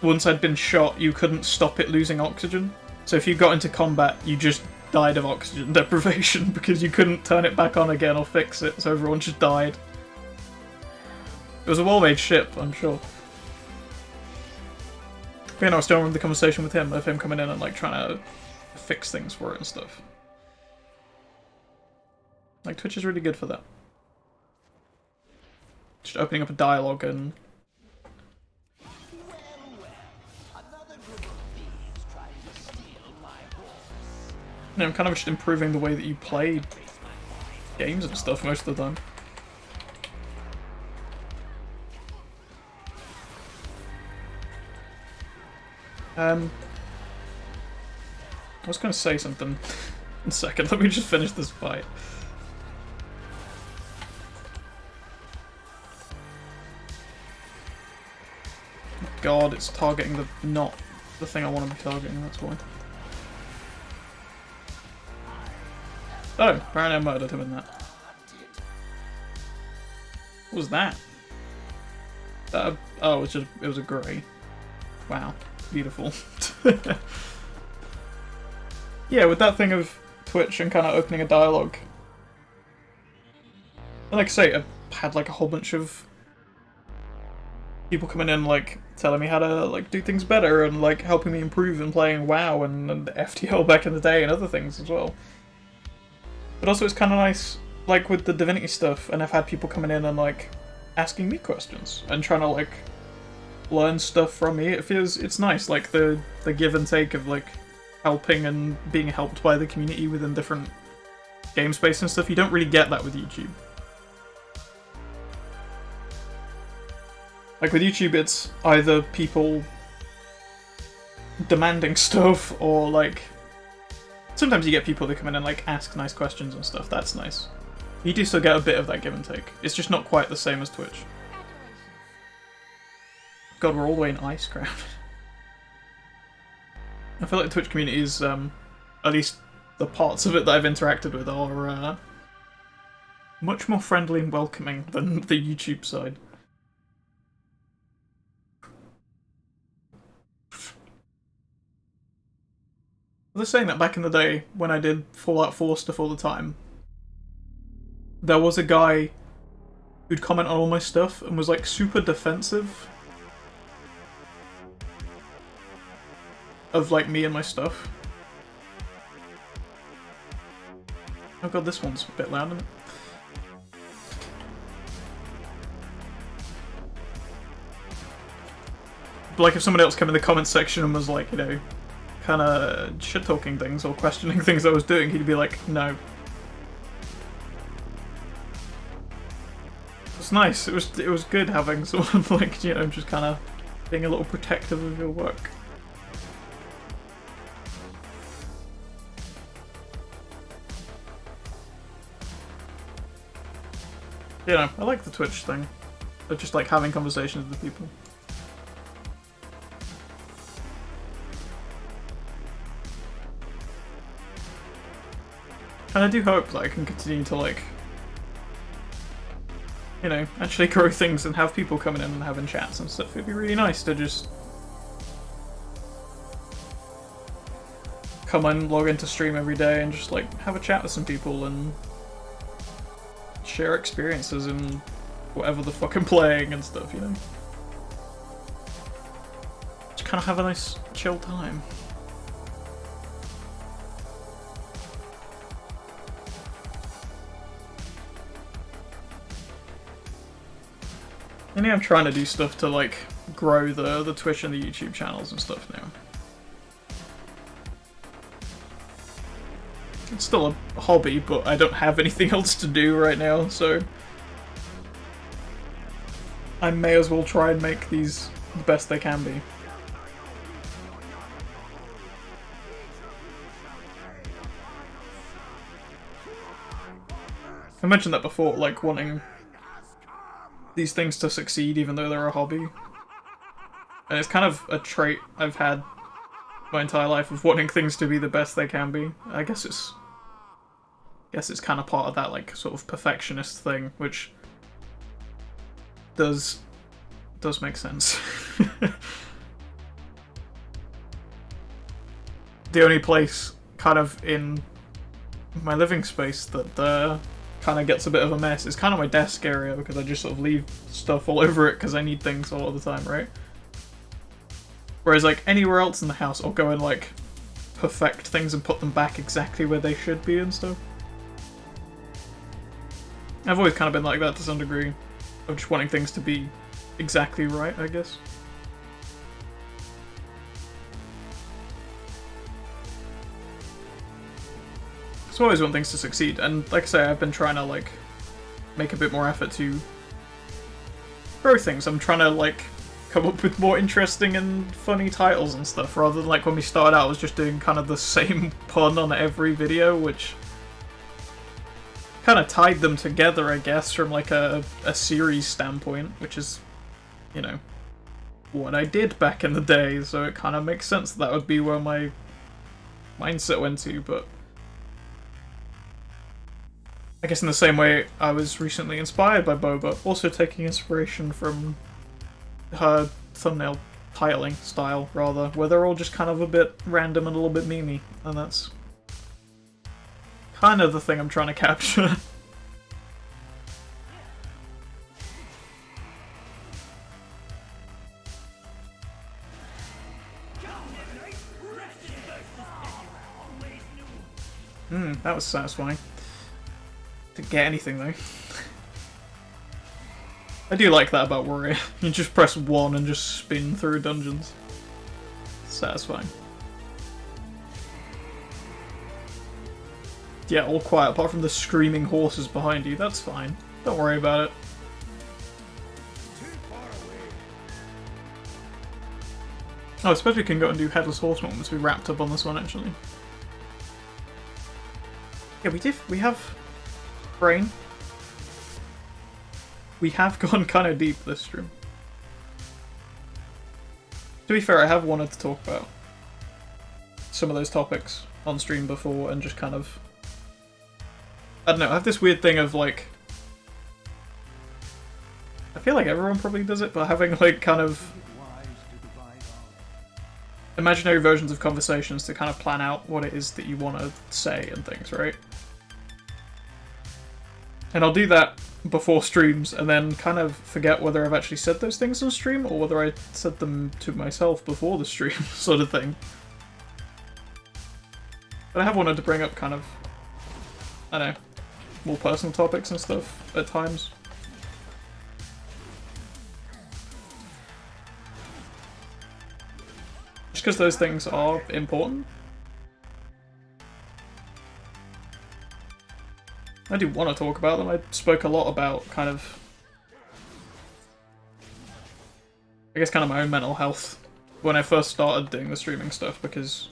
once I'd been shot, you couldn't stop it losing oxygen. So if you got into combat, you just died of oxygen deprivation because you couldn't turn it back on again or fix it, so everyone just died. It was a well-made ship, I'm sure. But, you know, I still remember the conversation with him, of him coming in and like trying to fix things for it and stuff. Like, Twitch is really good for that. Just opening up a dialogue and... You know, I'm kind of just improving the way that you play games and stuff most of the time. I was going to say something in a second. Let me just finish this fight. God, it's targeting the not the thing I want to be targeting, that's why. Oh, apparently I murdered him in that. What was that? Oh, it was a grey. Wow. Beautiful. Yeah, with that thing of Twitch and kind of opening a dialogue. And like I say, I had like a whole bunch of people coming in like telling me how to like do things better and like helping me improve in playing WoW and FTL back in the day and other things as well. But also it's kind of nice, like with the Divinity stuff, and I've had people coming in and like asking me questions and trying to like learn stuff from me. It's nice, like the give and take of like helping and being helped by the community within different game space and stuff. You don't really get that with YouTube. Like with YouTube, it's either people demanding stuff or like sometimes you get people that come in and like ask nice questions and stuff. That's nice. You do still get a bit of that give and take. It's just not quite the same as Twitch. God, we're all the way in Icecrown. I feel like the Twitch community is, at least the parts of it that I've interacted with are much more friendly and welcoming than the YouTube side. I was saying that back in the day, when I did Fallout 4 stuff all the time, there was a guy who'd comment on all my stuff and was like super defensive of like me and my stuff. Oh god, this one's a bit loud, isn't it? But like if someone else came in the comments section and was like, you know, kind of shit-talking things or questioning things I was doing, he'd be like, no. It's nice. It was good having someone like, you know, just kind of being a little protective of your work. You know, I like the Twitch thing. I just like having conversations with people. And I do hope that I can continue to, like, you know, actually grow things and have people coming in and having chats and stuff. It'd be really nice to just come and log into stream every day and just, like, have a chat with some people and share experiences in whatever the fuck I'm playing and stuff, you know? Just kind of have a nice, chill time. And yeah, I'm trying to do stuff to like grow the Twitch and the YouTube channels and stuff now. It's still a hobby, but I don't have anything else to do right now, so I may as well try and make these the best they can be. I mentioned that before, like wanting these things to succeed even though they're a hobby. And it's kind of a trait I've had my entire life of wanting things to be the best they can be. I guess it's kind of part of that like sort of perfectionist thing, which does make sense. The only place kind of in my living space that kind of gets a bit of a mess is kind of my desk area, because I just sort of leave stuff all over it because I need things all the time, right? Whereas like anywhere else in the house, I'll go and like perfect things and put them back exactly where they should be and stuff. I've always kind of been like that to some degree, of just wanting things to be exactly right, I guess. So I always want things to succeed, and like I say, I've been trying to like make a bit more effort to grow things. I'm trying to like come up with more interesting and funny titles and stuff, rather than like when we started out I was just doing kind of the same pun on every video, which kind of tied them together, I guess, from like a series standpoint, which is, you know, what I did back in the day, so it kind of makes sense that would be where my mindset went to. But I guess in the same way I was recently inspired by Boba, also taking inspiration from her thumbnail titling style, rather, where they're all just kind of a bit random and a little bit memey, and that's kind of the thing I'm trying to capture. That was satisfying. Didn't get anything though. I do like that about Warrior. You just press 1 and just spin through dungeons. Satisfying. Yeah, all quiet, apart from the screaming horses behind you. That's fine. Don't worry about it. Oh, I suppose we can go and do Headless Horseman once we wrapped up on this one, actually. Yeah, we have Brain. We have gone kind of deep this stream. To be fair, I have wanted to talk about some of those topics on stream before and just kind of... I don't know, I have this weird thing of like... I feel like everyone probably does it, but having like kind of imaginary versions of conversations to kind of plan out what it is that you want to say and things, right? And I'll do that before streams and then kind of forget whether I've actually said those things on stream or whether I said them to myself before the stream, sort of thing. But I have wanted to bring up kind of, I don't know, more personal topics and stuff at times. Just because those things are important. I do want to talk about them. I spoke a lot about kind of, I guess, kind of my own mental health when I first started doing the streaming stuff, because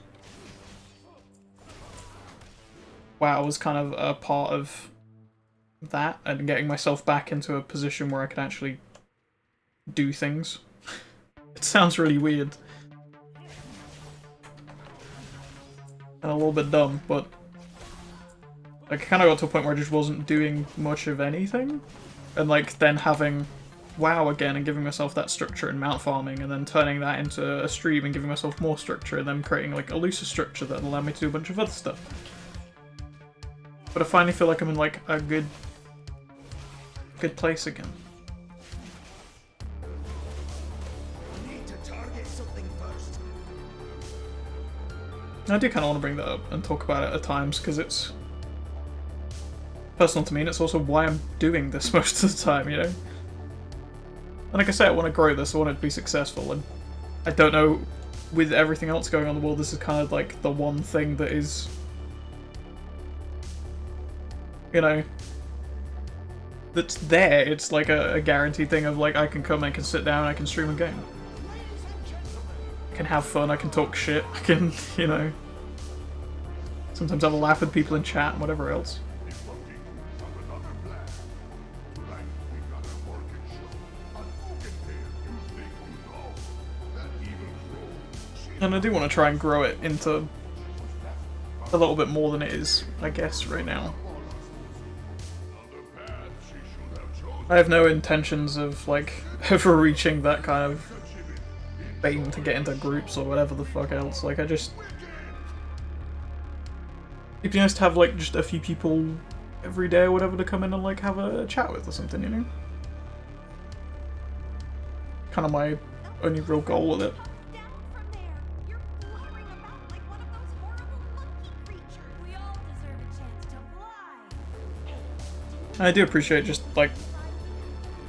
WoW was kind of a part of that and getting myself back into a position where I could actually do things. It sounds really weird and a little bit dumb, but I kind of got to a point where I just wasn't doing much of anything, and like then having WoW again and giving myself that structure in mount farming, and then turning that into a stream and giving myself more structure, and then creating like a looser structure that allowed me to do a bunch of other stuff. But I finally feel like I'm in like a good place again. Need to target something first. I do kind of want to bring that up and talk about it at times, because it's personal to me, and it's also why I'm doing this most of the time, you know? And like I say, I want to grow this, I want it to be successful, and I don't know, with everything else going on in the world, this is kind of like the one thing that is, you know, that's there. It's like a guaranteed thing of like, I can come, I can sit down, I can stream a game. I can have fun, I can talk shit, I can, you know, sometimes have a laugh with people in chat and whatever else. And I do want to try and grow it into a little bit more than it is, I guess, right now. I have no intentions of, like, ever reaching that kind of fame to get into groups or whatever the fuck else. Like, it'd be nice to have, like, just a few people every day or whatever to come in and, like, have a chat with or something, you know? Kind of my only real goal with it. Down from there. You're fluttering about like one of those horrible monkey creatures. We all deserve a chance to fly. I do appreciate just, like,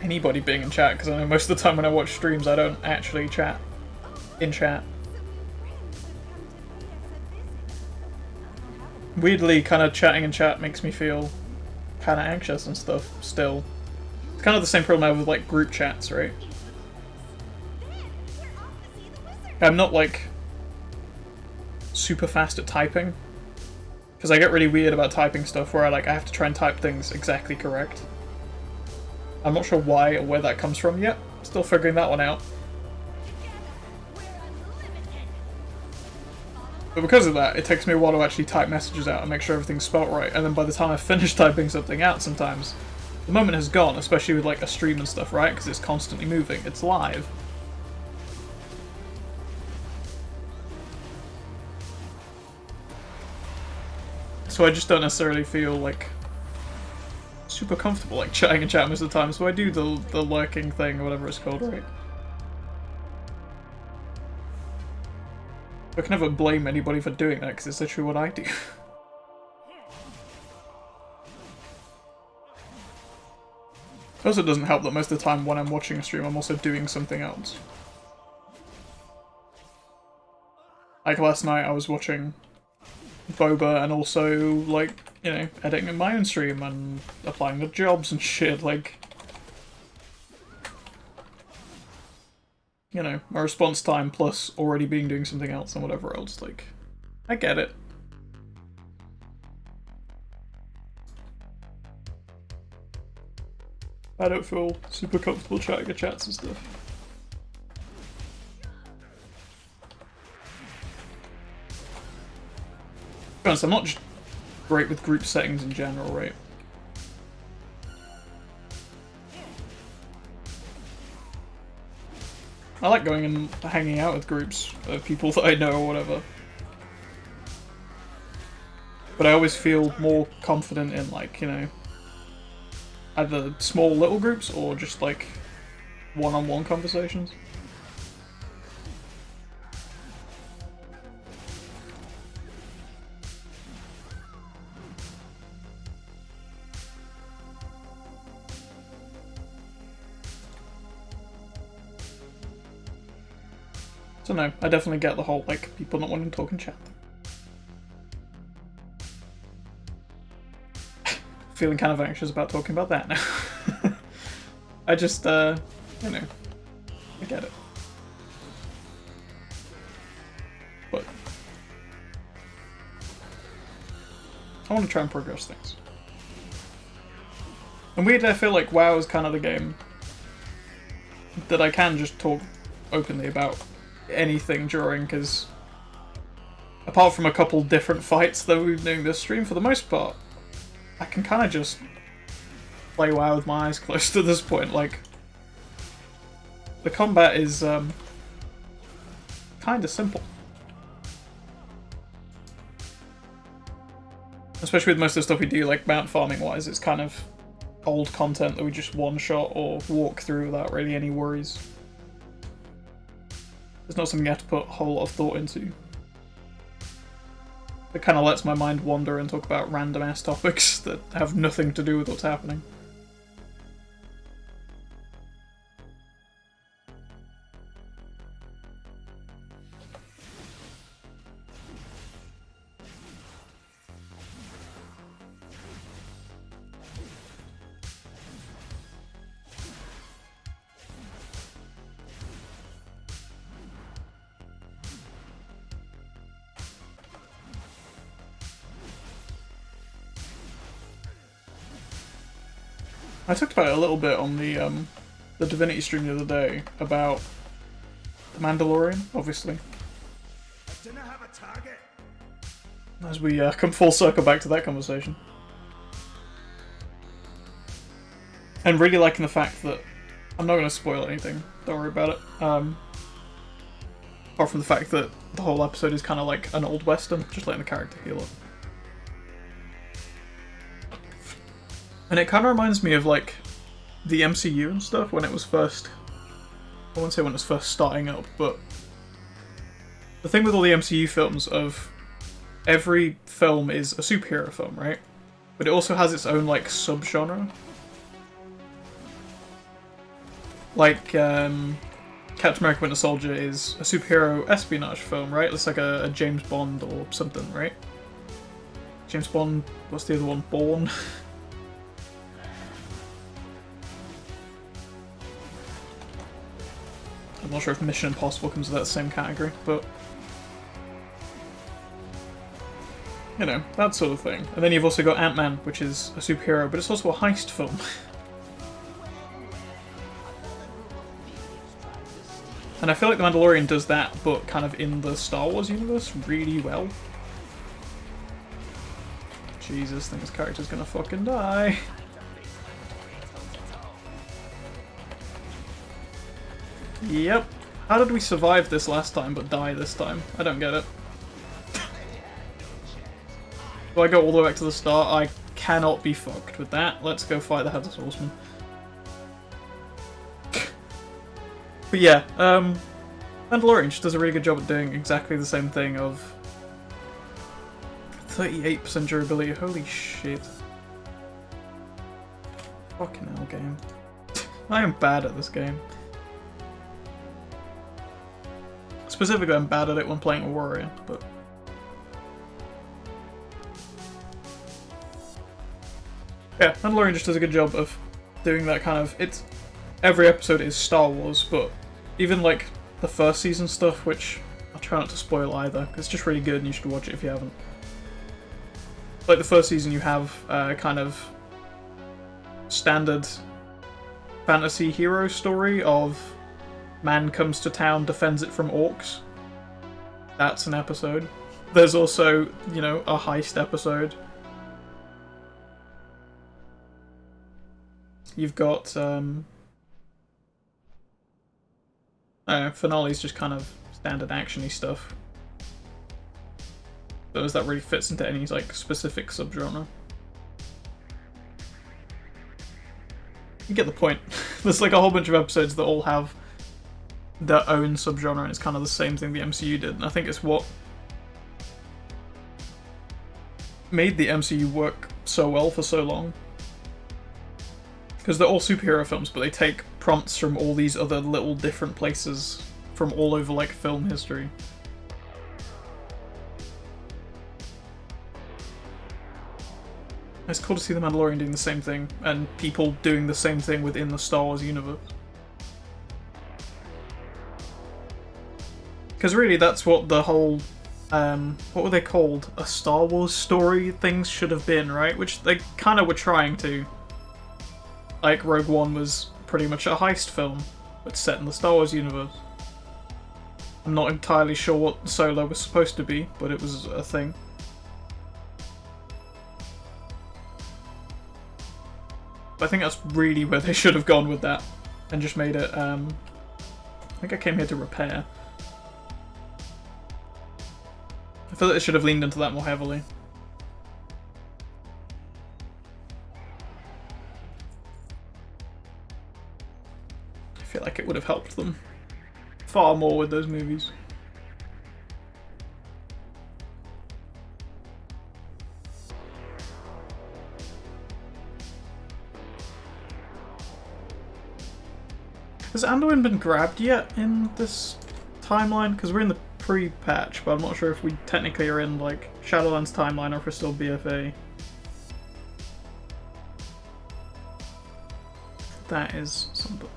anybody being in chat, because I know most of the time when I watch streams I don't actually chat in chat. Weirdly, kind of chatting in chat makes me feel kind of anxious and stuff still. It's kind of the same problem I have with, like, group chats, right? I'm not, like, super fast at typing, because I get really weird about typing stuff where I have to try and type things exactly correct. I'm not sure why or where that comes from yet. Still figuring that one out. But because of that, it takes me a while to actually type messages out and make sure everything's spelt right, and then by the time I finish typing something out sometimes, the moment has gone, especially with, like, a stream and stuff, right? Because it's constantly moving. It's live. So I just don't necessarily feel, like, super comfortable, like, chatting in chat most of the time, so I do the lurking thing, or whatever it's called, right? I can never blame anybody for doing that, because it's literally what I do. It also doesn't help that most of the time when I'm watching a stream, I'm also doing something else. Like last night, I was watching Boba and also, like, you know, editing my own stream and applying to jobs and shit, like... You know, my response time plus already being doing something else and whatever else, like... I get it. I don't feel super comfortable chatting at chats and stuff. To be honest, I'm not just great with group settings in general, right? I like going and hanging out with groups of people that I know or whatever. But I always feel more confident in, like, you know, either small little groups or just, like, one-on-one conversations. So no, I definitely get the whole, like, people not wanting to talk in chat. Feeling kind of anxious about talking about that now. I just, you know, I get it. But I want to try and progress things. And weirdly, I feel like WoW is kind of the game that I can just talk openly about anything during, because apart from a couple different fights that we've been doing this stream, for the most part, I can kind of just play WoW with my eyes closed to this point. Like, the combat is kind of simple. Especially with most of the stuff we do, like mount farming wise, it's kind of old content that we just one-shot or walk through without really any worries. It's not something you have to put a whole lot of thought into. It kind of lets my mind wander and talk about random-ass topics that have nothing to do with what's happening. I talked about it a little bit on the Divinity stream the other day about the Mandalorian, obviously. target. As we come full circle back to that conversation. And really liking the fact that I'm not going to spoil anything. Don't worry about it. Apart from the fact that the whole episode is kind of like an old western, just letting the character heal up. And it kind of reminds me of like the MCU and stuff when it was first. I won't say when it was first starting up, but the thing with all the MCU films of every film is a superhero film, right? But it also has its own like subgenre. Like Captain America: Winter Soldier is a superhero espionage film, right? It's like a James Bond or something, right? James Bond. What's the other one? Bourne. I'm not sure if Mission Impossible comes with that same category, but you know, that sort of thing. And then you've also got Ant-Man, which is a superhero, but it's also a heist film. And I feel like The Mandalorian does that, but kind of in the Star Wars universe really well. Jesus, I think this character's gonna fucking die. Yep. How did we survive this last time but die this time? I don't get it. Do I go all the way back to the start? I cannot be fucked with that. Let's go fight the Headless Horseman. But yeah, Mandalorian just does a really good job at doing exactly the same thing of 38% durability. Holy shit. Fucking hell, game. I am bad at this game. Specifically, I'm bad at it when playing a warrior, but yeah, Mandalorian just does a good job of doing that kind of. It's every episode is Star Wars, but even like the first season stuff, which I'll try not to spoil either, because it's just really good and you should watch it if you haven't. Like the first season, you have kind of standard fantasy hero story of man comes to town, defends it from orcs. That's an episode. There's also, you know, a heist episode. You've got, finale's just kind of standard action-y stuff. So as that really fits into any, like, specific subgenre. You get the point. There's, like, a whole bunch of episodes that all have their own subgenre, and it's kind of the same thing the MCU did, and I think it's what made the MCU work so well for so long. Because they're all superhero films, but they take prompts from all these other little different places from all over, like, film history. It's cool to see The Mandalorian doing the same thing, and people doing the same thing within the Star Wars universe. Because really, that's what the whole, what were they called? A Star Wars story things should have been, right? Which they kind of were trying to. Like, Rogue One was pretty much a heist film, but set in the Star Wars universe. I'm not entirely sure what Solo was supposed to be, but it was a thing. But I think that's really where they should have gone with that, and just made it, I think I came here to repair. I feel like they should have leaned into that more heavily. I feel like it would have helped them far more with those movies. Has Anduin been grabbed yet in this timeline? Because we're in the pre-patch, but I'm not sure if we technically are in, like, Shadowlands timeline or if we're still BFA. That is something.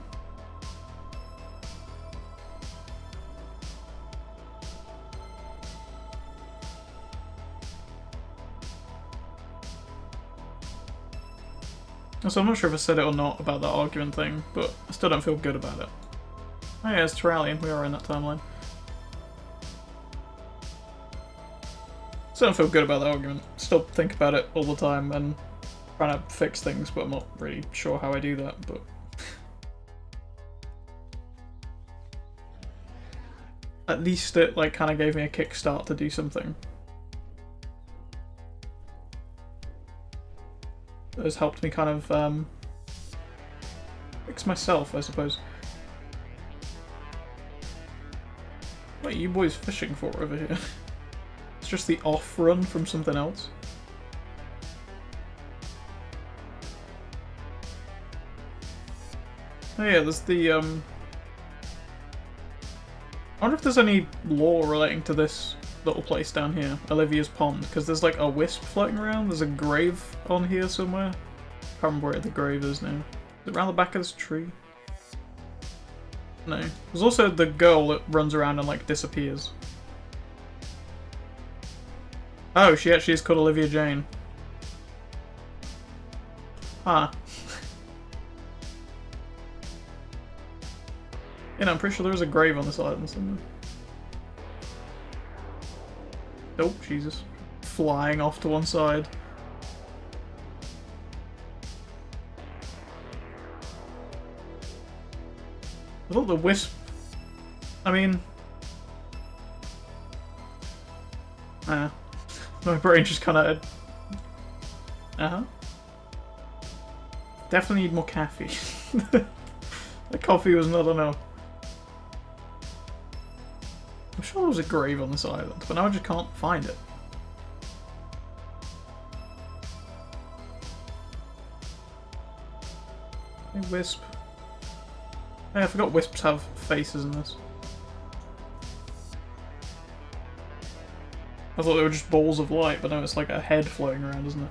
So I'm not sure if I said it or not about that argument thing, but I still don't feel good about it. Oh yeah, it's Terralion, we are in that timeline. Still don't feel good about that argument. Still think about it all the time and trying to fix things, but I'm not really sure how I do that, but... At least it, like, kind of gave me a kickstart to do something. It has helped me kind of, fix myself, I suppose. What are you boys fishing for over here? It's just the off-run from something else. Oh yeah, there's the, I wonder if there's any lore relating to this little place down here, Olivia's Pond, because there's like a wisp floating around, there's a grave on here somewhere. Can't remember where the grave is now. Is it around the back of this tree? No. There's also the girl that runs around and like disappears. Oh, she actually is called Olivia Jane. Huh. You know, I'm pretty sure there was a grave on this island somewhere. Oh, Jesus. Flying off to one side. I thought the wisp... I mean... my brain just kind of... Definitely need more caffeine. The coffee was not enough. I'm sure there was a grave on this island, but now I just can't find it. Hey, wisp. Hey, I forgot wisps have faces in this. I thought they were just balls of light, but no, it's like a head floating around, isn't it?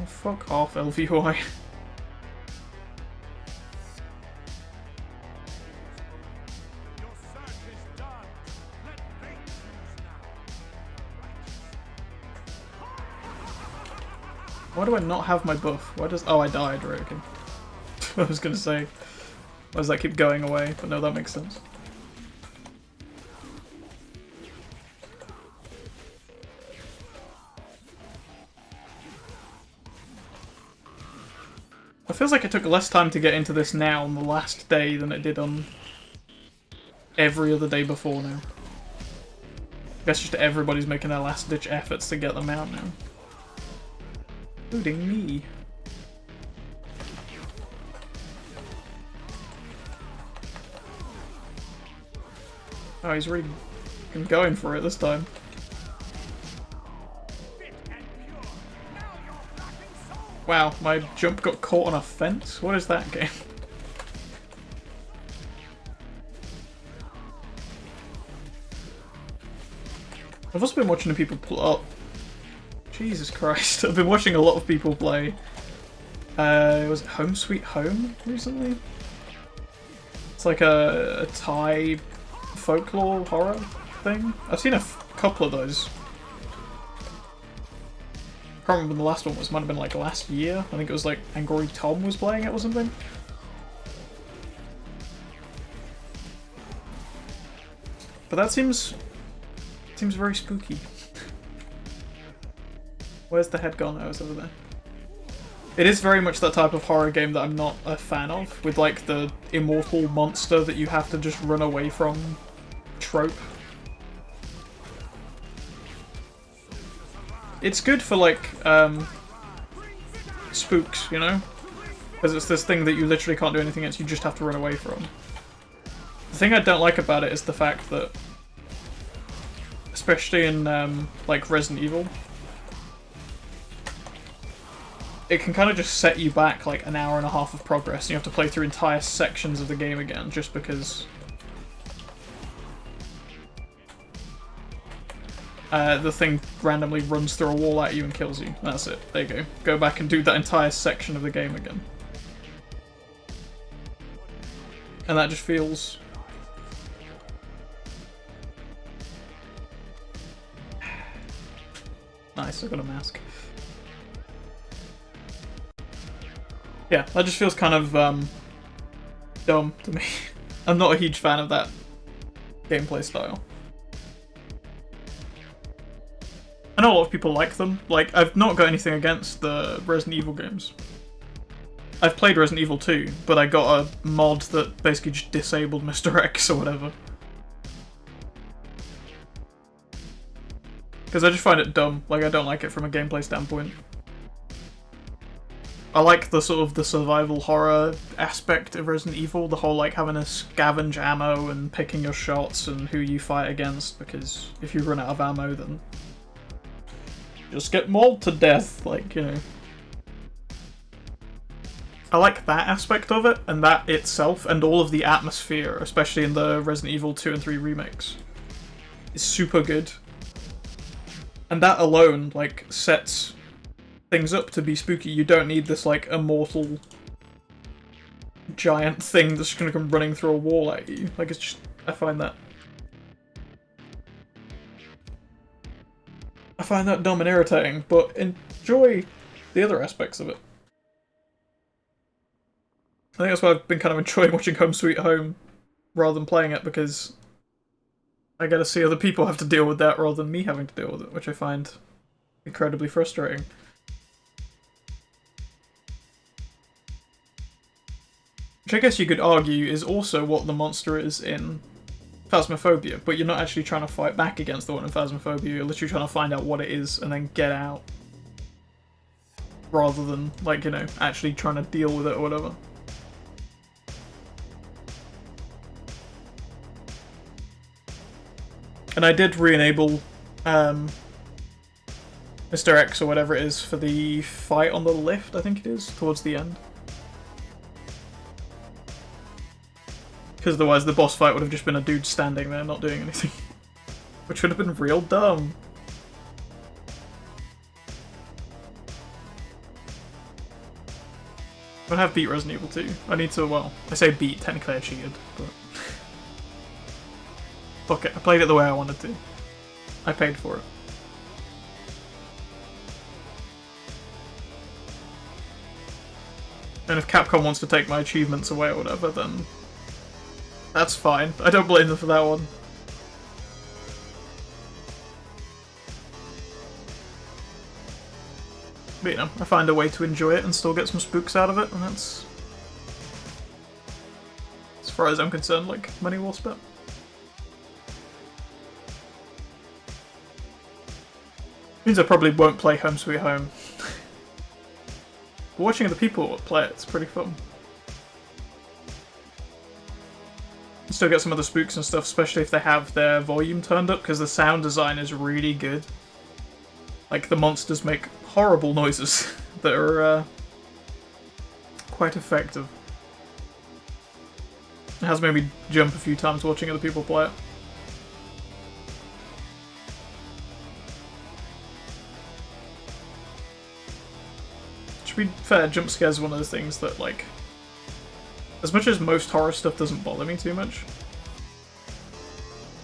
Oh, fuck off, LVY. Why do I not have my buff? Why does... Oh, I died, right, okay. I was gonna say, why does that keep going away? But no, that makes sense. It feels like it took less time to get into this now on the last day than it did on every other day before now. I guess just everybody's making their last-ditch efforts to get them out now. Including me. Oh, he's really going for it this time. Wow, my jump got caught on a fence? What is that game? I've also been watching the people pull up. Jesus Christ, I've been watching a lot of people play. Was it Home Sweet Home recently? It's like a Thai folklore horror thing. I've seen a couple of those. I can't remember when the last one was. Might have been like last year. I think it was like Angry Tom was playing it or something. But that seems very spooky. Where's the head gone? Oh, it's over there. It is very much that type of horror game that I'm not a fan of, with like the immortal monster that you have to just run away from trope. It's good for like, spooks, you know? Because it's this thing that you literally can't do anything else, you just have to run away from. The thing I don't like about it is the fact that, especially in, like Resident Evil, it can kind of just set you back like an hour and a half of progress, and you have to play through entire sections of the game again just because the thing randomly runs through a wall at you and kills you. That's it. There you go. Go back and do that entire section of the game again. And that just feels... Nice, I got a mask. Yeah, that just feels kind of dumb to me. I'm not a huge fan of that gameplay style. I know a lot of people like them. Like, I've not got anything against the Resident Evil games. I've played Resident Evil 2, but I got a mod that basically just disabled Mr. X or whatever. Because I just find it dumb. Like, I don't like it from a gameplay standpoint. I like the sort of the survival horror aspect of Resident Evil, the whole like having to scavenge ammo and picking your shots and who you fight against, because if you run out of ammo then just get mauled to death, like, you know. I like that aspect of it, and that itself, and all of the atmosphere, especially in the Resident Evil 2 and 3 remakes, is super good. And that alone, like, sets things up to be spooky. You don't need this, like, immortal giant thing that's gonna come running through a wall at you. Like, it's just... I find that dumb and irritating, but enjoy the other aspects of it. I think that's why I've been kind of enjoying watching Home Sweet Home rather than playing it, because I get to see other people have to deal with that rather than me having to deal with it, which I find incredibly frustrating. Which I guess you could argue is also what the monster is in Phasmophobia, but you're not actually trying to fight back against the one in Phasmophobia, you're literally trying to find out what it is and then get out. Rather than, like, you know, actually trying to deal with it or whatever. And I did re-enable Mr. X or whatever it is for the fight on the lift, I think it is, towards the end. Because otherwise the boss fight would have just been a dude standing there not doing anything. Which would have been real dumb. I have beat Resident Evil 2. I need to, well, I say beat, technically I cheated, but... Fuck it, I played it the way I wanted to. I paid for it. And if Capcom wants to take my achievements away or whatever, then that's fine. I don't blame them for that one. But, you know, I find a way to enjoy it and still get some spooks out of it, and that's, as far as I'm concerned, like, money well spent. Means I probably won't play Home Sweet Home. But watching other people play it's pretty fun. You still get some of the spooks and stuff, especially if they have their volume turned up, because the sound design is really good. Like, the monsters make horrible noises that are quite effective. It has made me jump a few times watching other people play it. To be fair, jump scares are one of those things that, like, as much as most horror stuff doesn't bother me too much,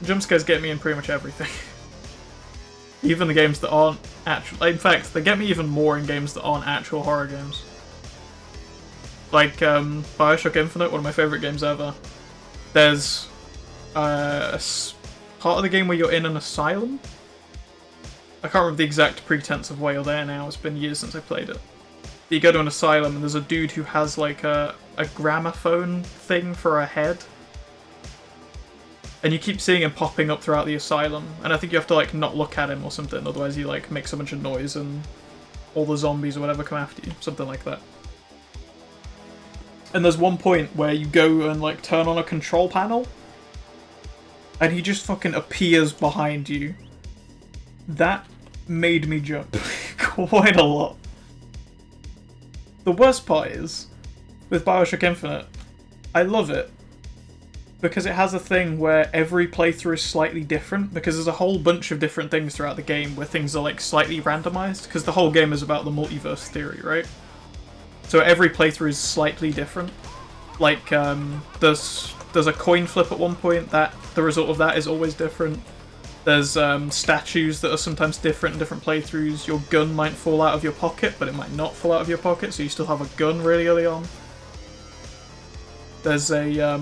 jump scares get me in pretty much everything. Even the games that aren't actual. In fact, they get me even more in games that aren't actual horror games. Like Bioshock Infinite, one of my favourite games ever. There's a part of the game where you're in an asylum. I can't remember the exact pretense of why you're there now, it's been years since I played it. But you go to an asylum and there's a dude who has like a gramophone thing for a head. And you keep seeing him popping up throughout the asylum, and I think you have to like not look at him or something, otherwise he like makes a bunch of noise and all the zombies or whatever come after you, something like that. And there's one point where you go and like turn on a control panel, and he just fucking appears behind you. That made me jump quite a lot. The worst part is, with Bioshock Infinite, I love it, because it has a thing where every playthrough is slightly different, because there's a whole bunch of different things throughout the game where things are like slightly randomized, because the whole game is about the multiverse theory, right? So every playthrough is slightly different. Like, there's a coin flip at one point, that the result of that is always different. There's statues that are sometimes different in different playthroughs. Your gun might fall out of your pocket, but it might not fall out of your pocket, so you still have a gun really early on. There's a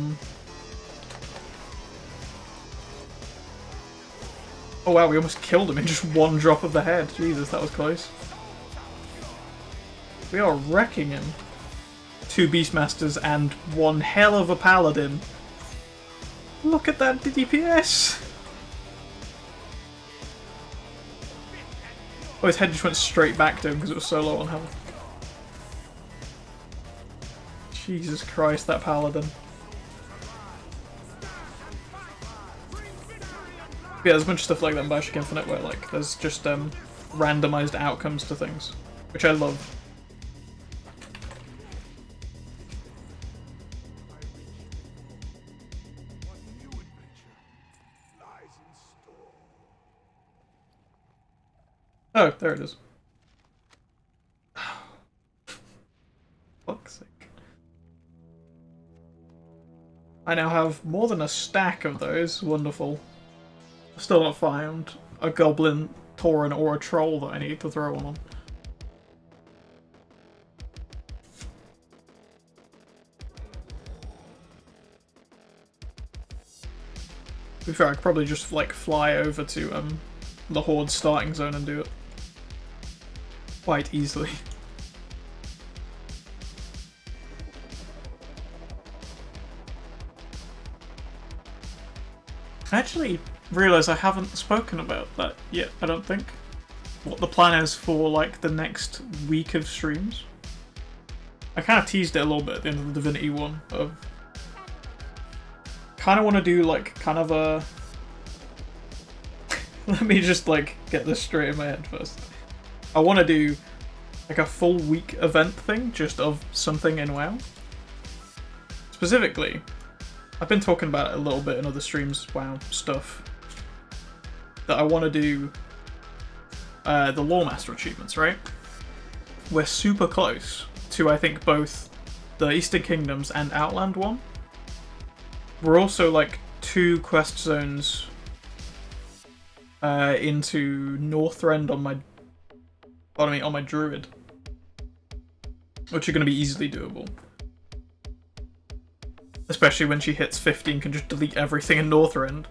Oh wow, we almost killed him in just one drop of the head. Jesus, that was close. We are wrecking him. 2 Beastmasters and one hell of a paladin. Look at that DPS! Oh, his head just went straight back to him because it was so low on health. Jesus Christ, that paladin. Yeah, there's a bunch of stuff like that in Bioshock Infinite where like there's just randomized outcomes to things, which I love. Oh, there it is. Fuck's sake. I now have more than a stack of those. Wonderful. Still not found a goblin, tauren, or a troll that I need to throw one on. To be fair, I could probably just like fly over to the Horde starting zone and do it quite easily. I actually realise I haven't spoken about that yet, I don't think. What the plan is for like the next week of streams. I kind of teased it a little bit at the end of the Divinity one of kind of want to do like kind of a let me just like get this straight in my head first. I want to do like a full week event thing just of something in WoW. Specifically, I've been talking about it a little bit in other streams, WoW stuff, that I want to do the Lore Master achievements, right? We're super close to, I think, both the Eastern Kingdoms and Outland 1. We're also like 2 quest zones into Northrend on my Druid, which are going to be easily doable. Especially when she hits 50 and can just delete everything in Northrend.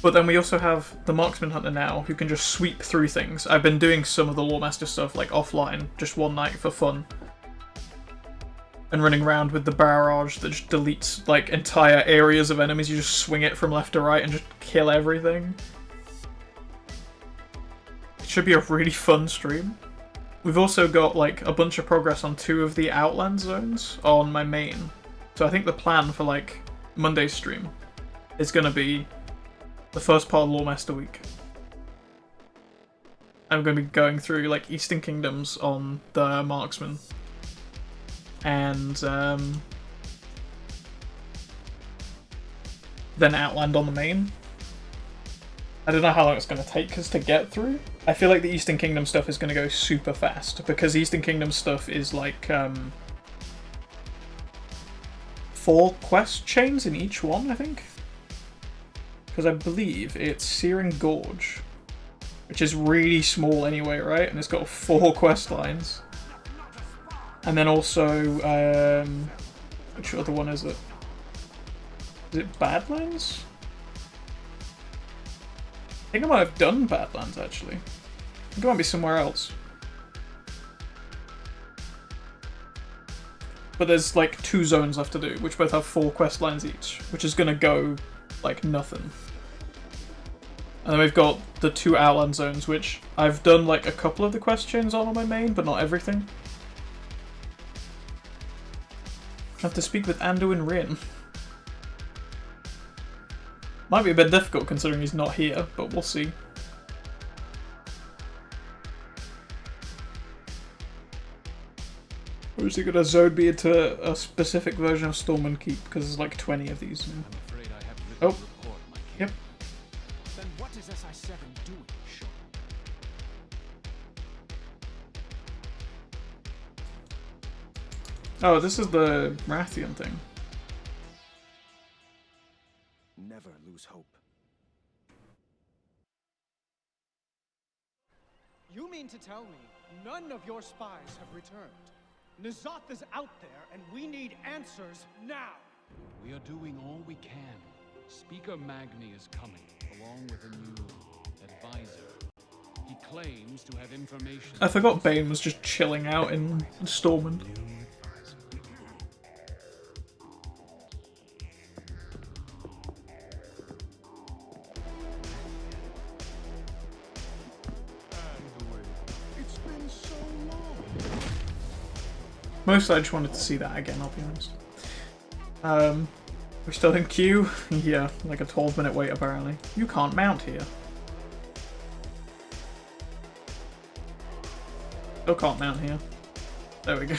But then we also have the Marksman Hunter now, who can just sweep through things. I've been doing some of the Lore Master stuff, like offline, just one night for fun. And running around with the barrage that just deletes, like, entire areas of enemies. You just swing it from left to right and just kill everything. It should be a really fun stream. We've also got, like, a bunch of progress on 2 of the Outland zones on my main. So I think the plan for, like, Monday's stream is going to be the first part of Lore Master Week. I'm going to be going through, like, Eastern Kingdoms on the Marksman. And, then Outland on the main. I don't know how long it's going to take us to get through. I feel like the Eastern Kingdom stuff is going to go super fast, because Eastern Kingdom stuff is, like, 4 quest chains in each one, I think. Because I believe it's Searing Gorge, which is really small anyway, right? And it's got 4 quest lines. And then also, which other one is it? Is it Badlands? I think I might have done Badlands, actually. I think it might be somewhere else. But there's like 2 zones left to do, which both have 4 quest lines each, which is gonna go like nothing. And then we've got the 2 Outland zones, which I've done like a couple of the quest chains on my main, but not everything. I have to speak with Anduin Rin. Might be a bit difficult considering he's not here, but we'll see. Or is he gonna zone me into a specific version of Storm and Keep, because there's like 20 of these. Oh, yep. Then what is SI7 doing, Sean? Oh, this is the Rathian thing. Never lose hope. You mean to tell me none of your spies have returned? N'Zoth is out there, and we need answers now! We are doing all we can. Speaker Magni is coming, along with a new advisor. He claims to have information. I forgot Bane was just chilling out in Stormwind. It's been so long. Mostly I just wanted to see that again, I'll be honest. We're still in queue? Yeah, like a 12-minute wait apparently. You can't mount here. Still can't mount here. There we go.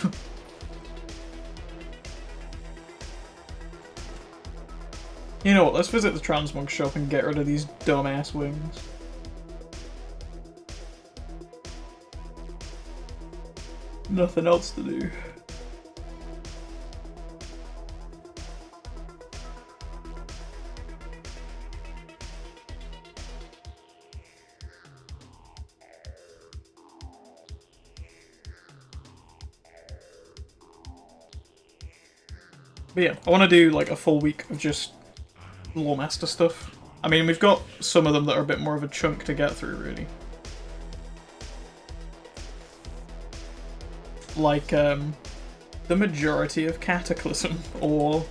You know what, let's visit the transmog shop and get rid of these dumbass wings. Nothing else to do. But yeah, I want to do like a full week of just Lawmaster stuff. I mean, we've got some of them that are a bit more of a chunk to get through, really. Like, the majority of Cataclysm, or...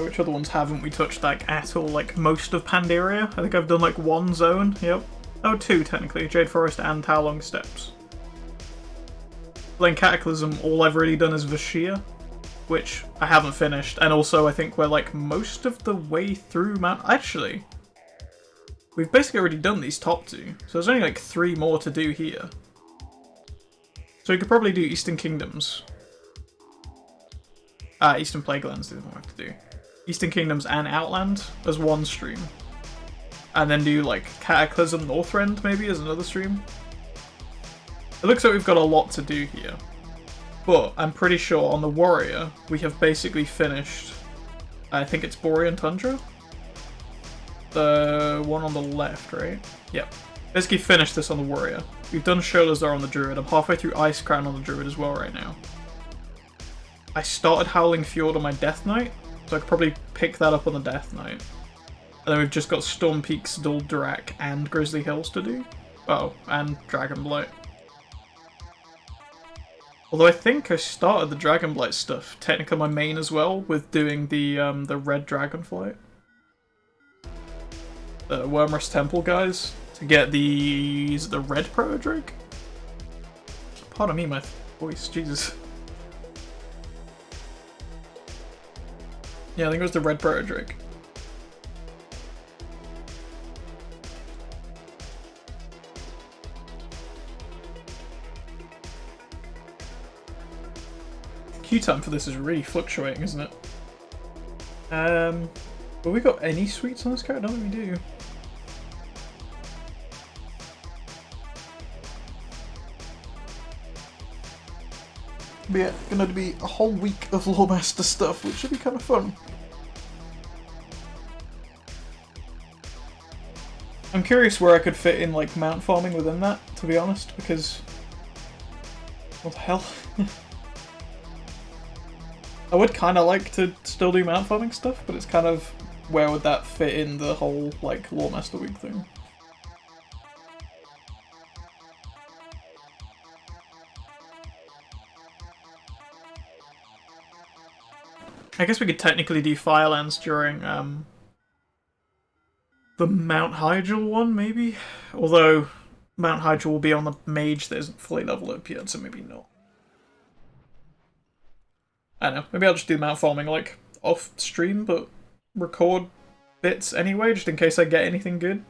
which other ones haven't we touched, like, at all? Like, most of Pandaria? I think I've done, like, one zone, yep. Oh, two, technically. Jade Forest and Talong Steppes. Playing Cataclysm, all I've really done is Vashia, which I haven't finished, and also I think we're like most of the way through Mount... Actually, we've basically already done these top two, so there's only like 3 more to do here. So we could probably do Eastern Kingdoms. Eastern Plaguelands is the one we have to do. Eastern Kingdoms and Outland as one stream. And then do like Cataclysm Northrend maybe as another stream. It looks like we've got a lot to do here, but I'm pretty sure on the Warrior we have basically finished, I think it's Borean Tundra? The one on the left, right? Yep. Basically finished this on the Warrior. We've done Sholazar on the Druid, I'm halfway through Ice Crown on the Druid as well right now. I started Howling Fjord on my Death Knight, so I could probably pick that up on the Death Knight. And then we've just got Storm Peaks, Duldrack, and Grizzly Hills to do. Oh, and Dragonblight. Although I think I started the Dragonblight stuff, technically my main as well, with doing the red Dragonflight. The Wormrest Temple guys, to get the red Proto-Drake? Pardon me, my voice, Jesus. Yeah, I think it was the red Proto-Drake. Queue time for this is really fluctuating, isn't it? Have we got any sweets on this card? I don't think we do. But yeah, gonna be a whole week of Lawmaster stuff, which should be kind of fun. I'm curious where I could fit in like mount farming within that, to be honest, because what the hell? I would kind of like to still do mount farming stuff, but it's kind of where would that fit in the whole like Lawmaster Week thing? I guess we could technically do Firelands during the Mount Hyjal one, maybe? Although Mount Hyjal will be on the mage that isn't fully leveled up yet, so maybe not. I don't know, maybe I'll just do mount farming like off stream, but record bits anyway, just in case I get anything good.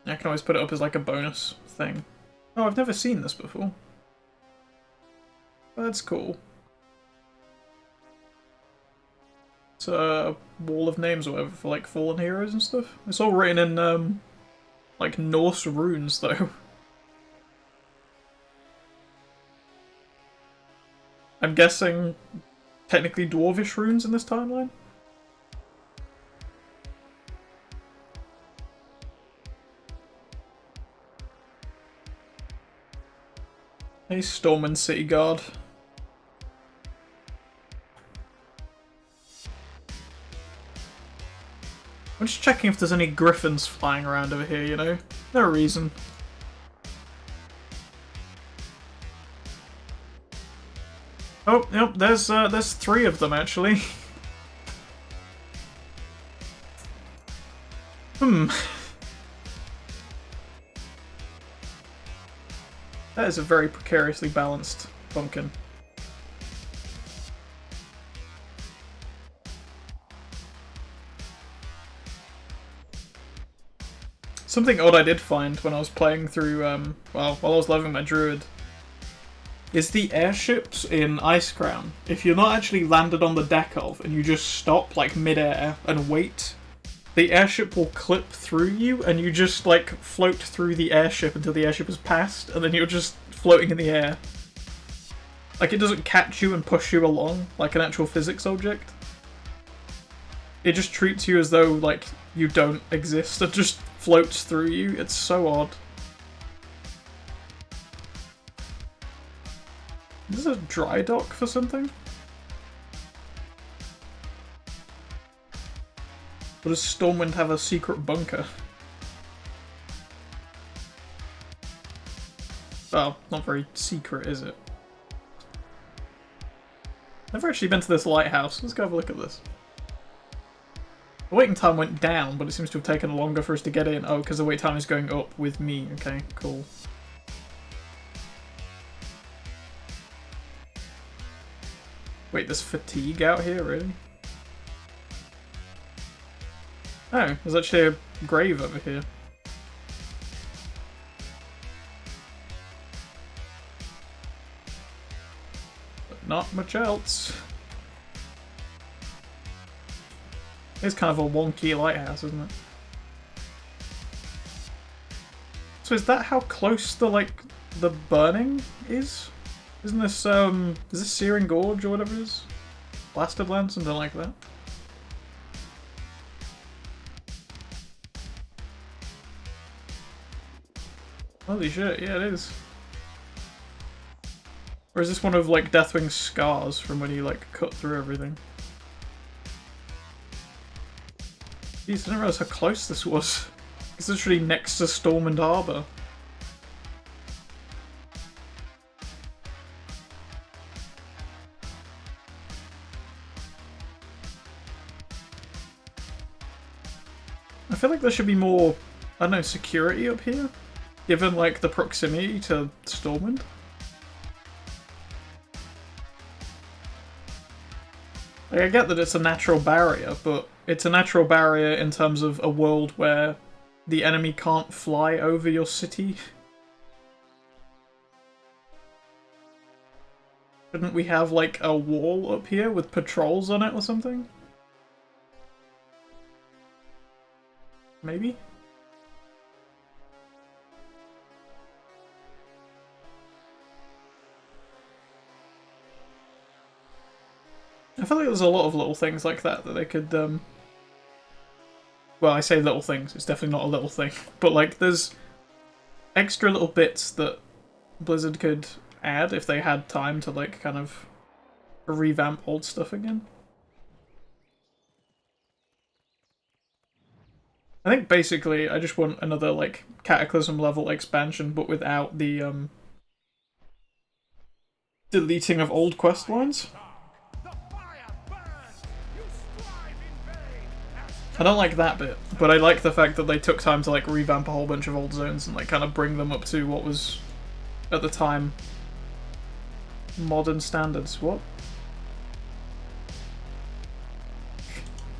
I can always put it up as like a bonus thing. Oh, I've never seen this before. That's cool. It's a wall of names or whatever for like fallen heroes and stuff. It's all written in like Norse runes though. I'm guessing technically dwarvish runes in this timeline? Hey, Stormwind City Guard. I'm just checking if there's any griffins flying around over here, you know? No reason. Oh, yep, there's 3 of them actually. That is a very precariously balanced pumpkin. Something odd I did find when I was playing through, well, while I was leveling my druid, is the airships in Icecrown. If you're not actually landed on the deck of, and you just stop, like, mid-air and wait, the airship will clip through you, and you just, like, float through the airship until the airship has passed, and then you're just floating in the air. Like, it doesn't catch you and push you along, like an actual physics object. It just treats you as though, like, you don't exist, and just floats through you. It's so odd. Is this a dry dock for something? Or does Stormwind have a secret bunker? Well, not very secret, is it? Never actually been to this lighthouse. Let's go have a look at this. The waiting time went down, but it seems to have taken longer for us to get in. Oh, because the wait time is going up with me. Okay, cool. Wait, there's fatigue out here, really? Oh, there's actually a grave over here. But not much else. It's kind of a wonky lighthouse, isn't it? So is that how close the, like, the burning is? Isn't this, is this Searing Gorge or whatever it is? Blasted Land, something like that? Holy shit, yeah it is. Or is this one of, like, Deathwing's scars from when he, like, cut through everything? Jeez, I didn't realize how close this was. It's literally next to Stormwind Harbour. I feel like there should be more, I don't know, security up here, given, like, the proximity to Stormwind. Like, I get that it's a natural barrier, but it's a natural barrier in terms of a world where the enemy can't fly over your city. Shouldn't we have, like, a wall up here with patrols on it or something? Maybe? I feel like there's a lot of little things like that they could, well, I say little things, it's definitely not a little thing, but, like, there's extra little bits that Blizzard could add if they had time to, like, kind of revamp old stuff again. I think basically I just want another, like, Cataclysm level expansion, but without the, deleting of old quest lines. I don't like that bit, but I like the fact that they took time to, like, revamp a whole bunch of old zones and, like, kind of bring them up to what was, at the time, modern standards. What?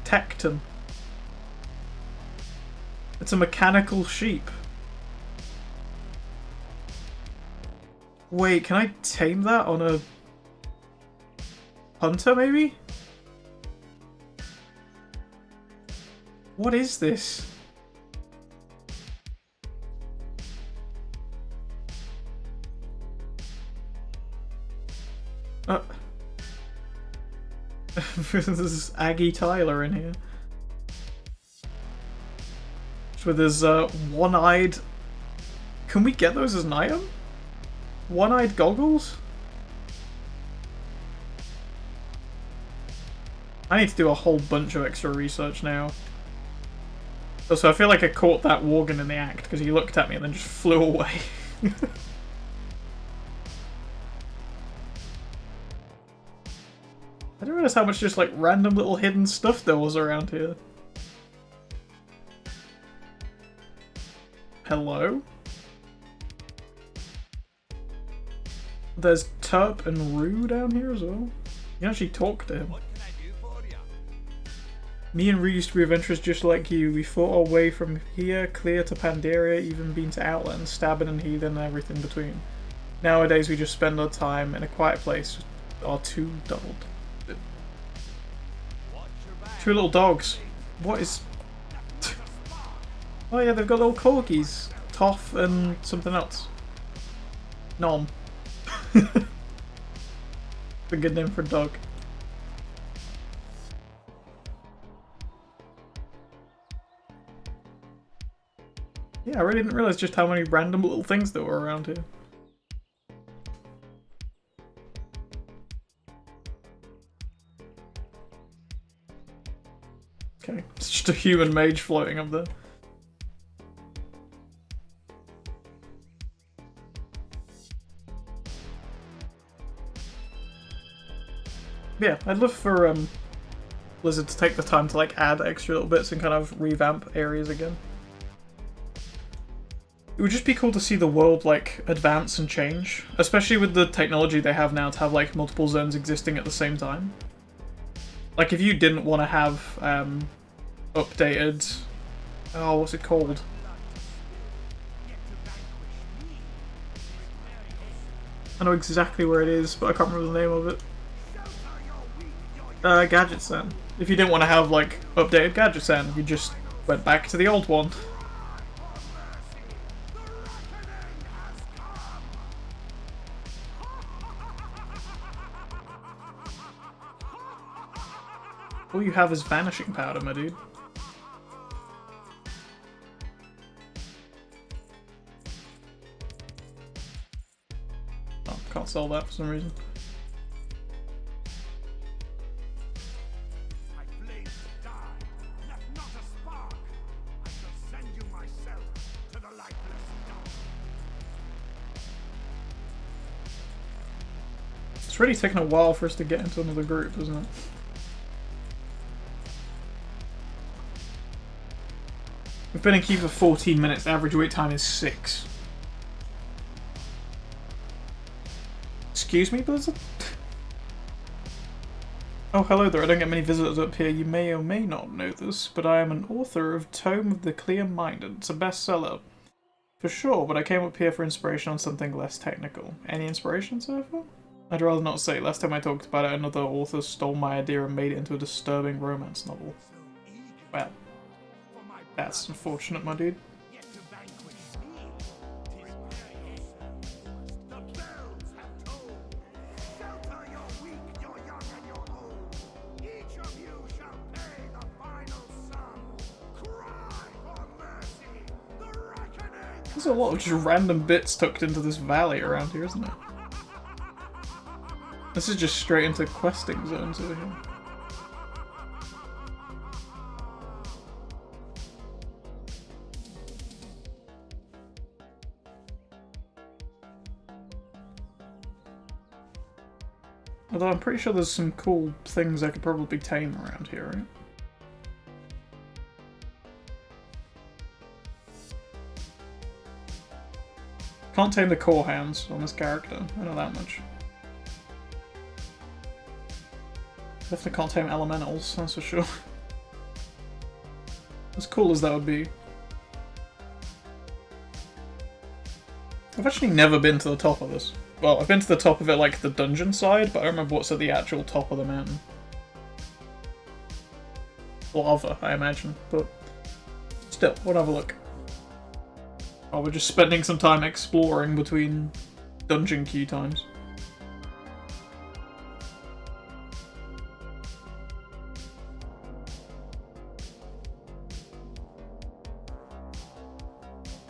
Tecton. It's a mechanical sheep. Wait, can I tame that on a hunter, maybe? What is this? There's Aggie Tyler in here. With his one-eyed... Can we get those as an item? One-eyed goggles? I need to do a whole bunch of extra research now. Also, I feel like I caught that Worgen in the act because he looked at me and then just flew away. I didn't realize how much just like random little hidden stuff there was around here. Hello? There's Terp and Rue down here as well. You can actually talk to him. What can I do for you? Me and Rue used to be adventurers just like you. We fought our way from here, clear to Pandaria, even been to Outland, stabbing and healing and everything between. Nowadays we just spend our time in a quiet place. Our two doubled. Two little dogs. What is... Oh yeah, they've got little corgis. Toff and something else. Nom. A good name for a dog. Yeah, I really didn't realize just how many random little things there were around here. Okay, it's just a human mage floating up there. Yeah, I'd love for Blizzard to take the time to like add extra little bits and kind of revamp areas again. It would just be cool to see the world like advance and change, especially with the technology they have now to have like multiple zones existing at the same time. Like if you didn't want to have updated, oh, what's it called? I know exactly where it is, but I can't remember the name of it. Gadget-san. If you didn't want to have like updated Gadget-san, you just went back to the old one. All you have is vanishing powder, my dude. Oh, can't sell that for some reason. My flames die, left not a spark. I shall send you myself to the lifeless dump. It's really taken a while for us to get into another group, isn't it? We've been in queue for 14 minutes, the average wait time is 6. Excuse me, Blizzard? Oh, hello there, I don't get many visitors up here. You may or may not know this, but I am an author of Tome of the Clear-Minded. It's a bestseller. For sure, but I came up here for inspiration on something less technical. Any inspiration so far? I'd rather not say. Last time I talked about it, another author stole my idea and made it into a disturbing romance novel. Well, that's unfortunate, my dude. Yet to vanquish me, 'tis perilous. The bells have tolled. Shelter your weak, your young, and your old. Each of you shall pay the final sum. Cry for mercy. The reckoning. There's a lot of just random bits tucked into this valley around here, isn't it? This is just straight into questing zones over here. Although I'm pretty sure there's some cool things I could probably tame around here, right? Can't tame the core hounds on this character, I know that much. Definitely can't tame elementals, that's for sure. As cool as that would be. I've actually never been to the top of this. Well, I've been to the top of it, like, the dungeon side, but I don't remember what's at the actual top of the mountain. Lava, I imagine, but still, we'll have a look. Oh, we're just spending some time exploring between dungeon queue times.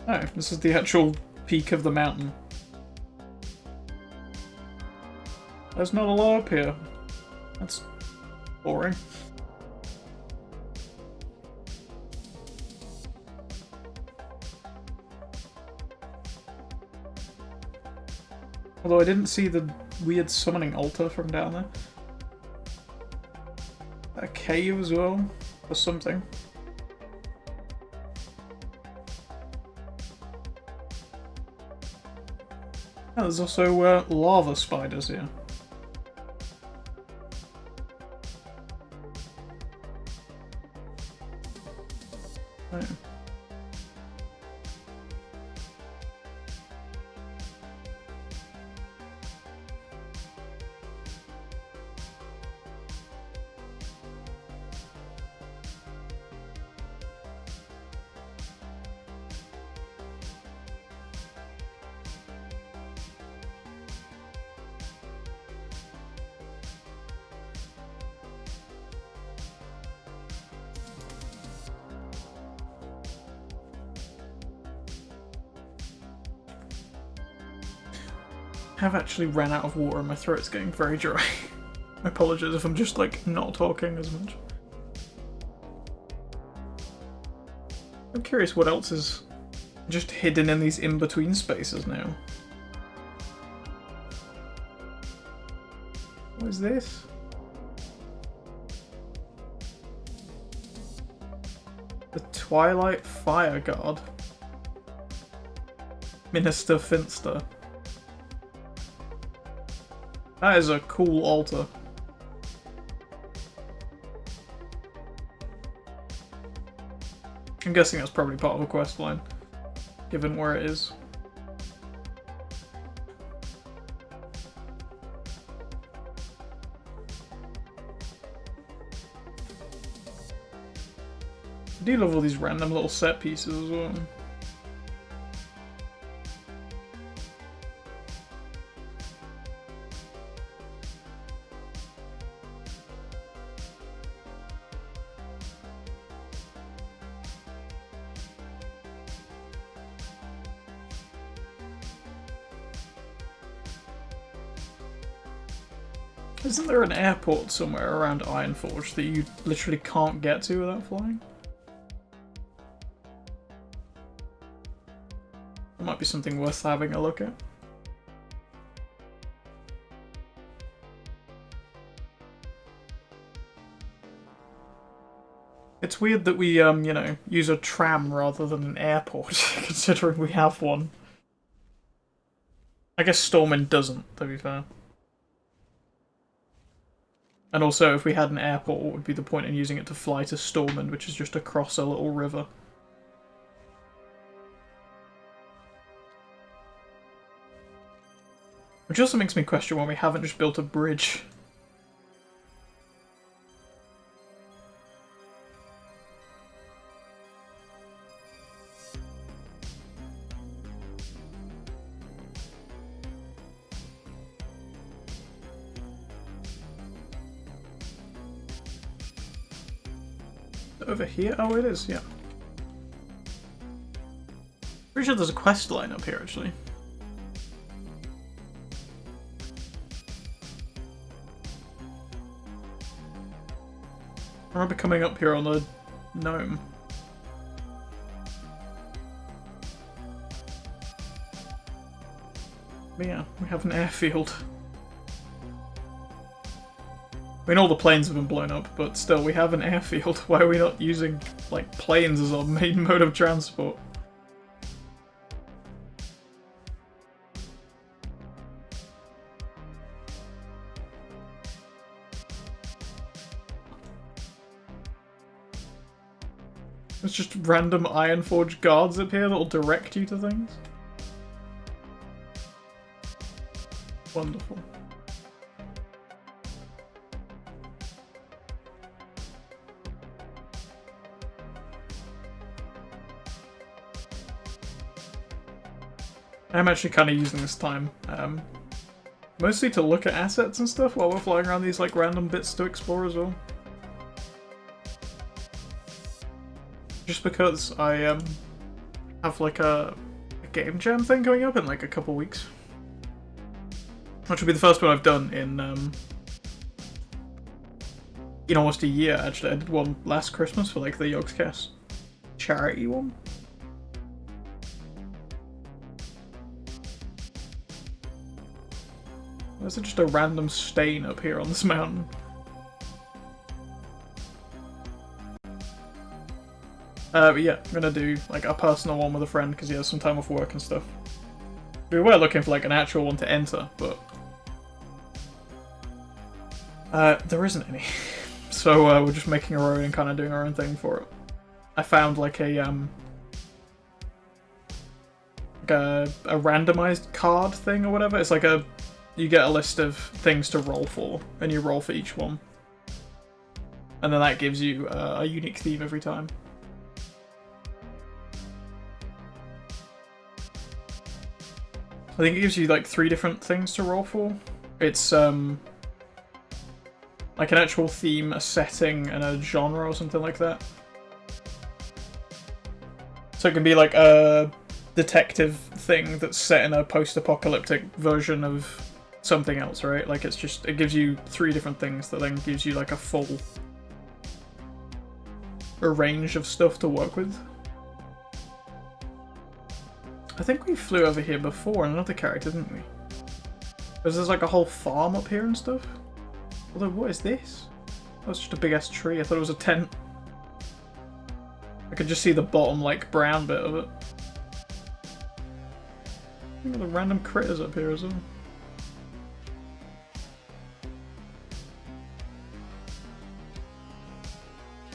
Oh, this is the actual peak of the mountain. There's not a lot up here. That's boring. Although I didn't see the weird summoning altar from down there. A cave as well, or something. Oh, there's also lava spiders here. Oh. I have actually ran out of water and my throat's getting very dry. I apologize if I'm just like not talking as much. I'm curious what else is just hidden in these in-between spaces now. What is this? The Twilight Fire Guard. Minister Finster. That is a cool altar. I'm guessing that's probably part of a quest line, given where it is. I do love all these random little set pieces as well. Isn't there an airport somewhere around Ironforge that you literally can't get to without flying? That might be something worth having a look at. It's weird that we, you know, use a tram rather than an airport, considering we have one. I guess Stormwind doesn't, to be fair. And also, if we had an airport, what would be the point in using it to fly to Stormwind, which is just across a little river? Which also makes me question why we haven't just built a bridge. Over here? Oh, it is, yeah. Pretty sure there's a quest line up here, actually. I remember coming up here on the gnome. But yeah, we have an airfield. I mean, all the planes have been blown up, but still, we have an airfield. Why are we not using, like, planes as our main mode of transport? It's just random Ironforge guards up here that'll direct you to things. Wonderful. I'm actually kind of using this time, mostly to look at assets and stuff while we're flying around these like random bits to explore as well. Just because I have like a game jam thing coming up in like a couple weeks. Which will be the first one I've done in almost a year, actually. I did one last Christmas for like the Yogscast charity one. There's just a random stain up here on this mountain. But yeah, I'm gonna do like a personal one with a friend because he has some time off work and stuff. We were looking for like an actual one to enter, but there isn't any. So we're just making our own and kind of doing our own thing for it. I found like a randomized card thing or whatever. It's like you get a list of things to roll for, and you roll for each one, and then that gives you a unique theme every time. I think it gives you like 3 different things to roll for. It's like an actual theme, a setting, and a genre or something like that. So it can be like a detective thing that's set in a post-apocalyptic version of something else, right? Like it gives you 3 different things that then gives you like a range of stuff to work with. I think we flew over here before on another character, didn't we? Because there's like a whole farm up here and stuff. Although, what is this? Oh, it's just a big ass tree. I thought it was a tent. I could just see the bottom, like, brown bit of it. Look at the random critters up here as well.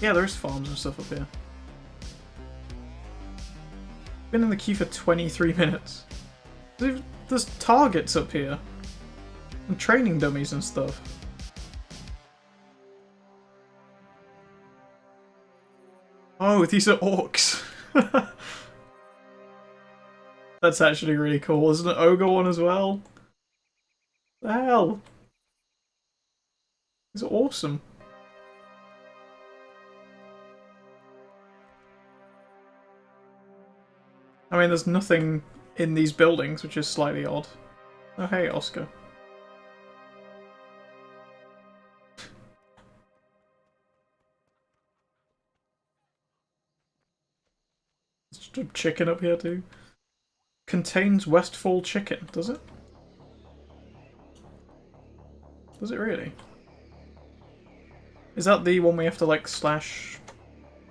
Yeah, there's farms and stuff up here. Been in the queue for 23 minutes. There's targets up here. And training dummies and stuff. Oh, these are orcs. That's actually really cool. There's an ogre one as well. The hell? These are awesome. I mean, there's nothing in these buildings, which is slightly odd. Oh, hey, Oscar. There's just a chicken up here, too. Contains Westfall chicken, does it? Does it really? Is that the one we have to, like, slash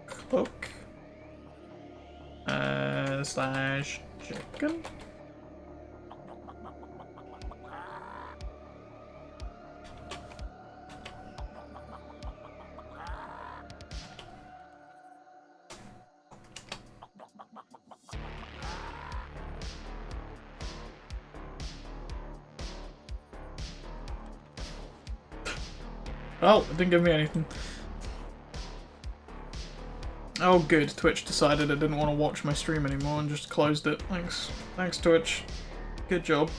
cook? Slash chicken? Oh, it didn't give me anything. Oh good, Twitch decided it didn't want to watch my stream anymore and just closed it. Thanks. Thanks, Twitch. Good job.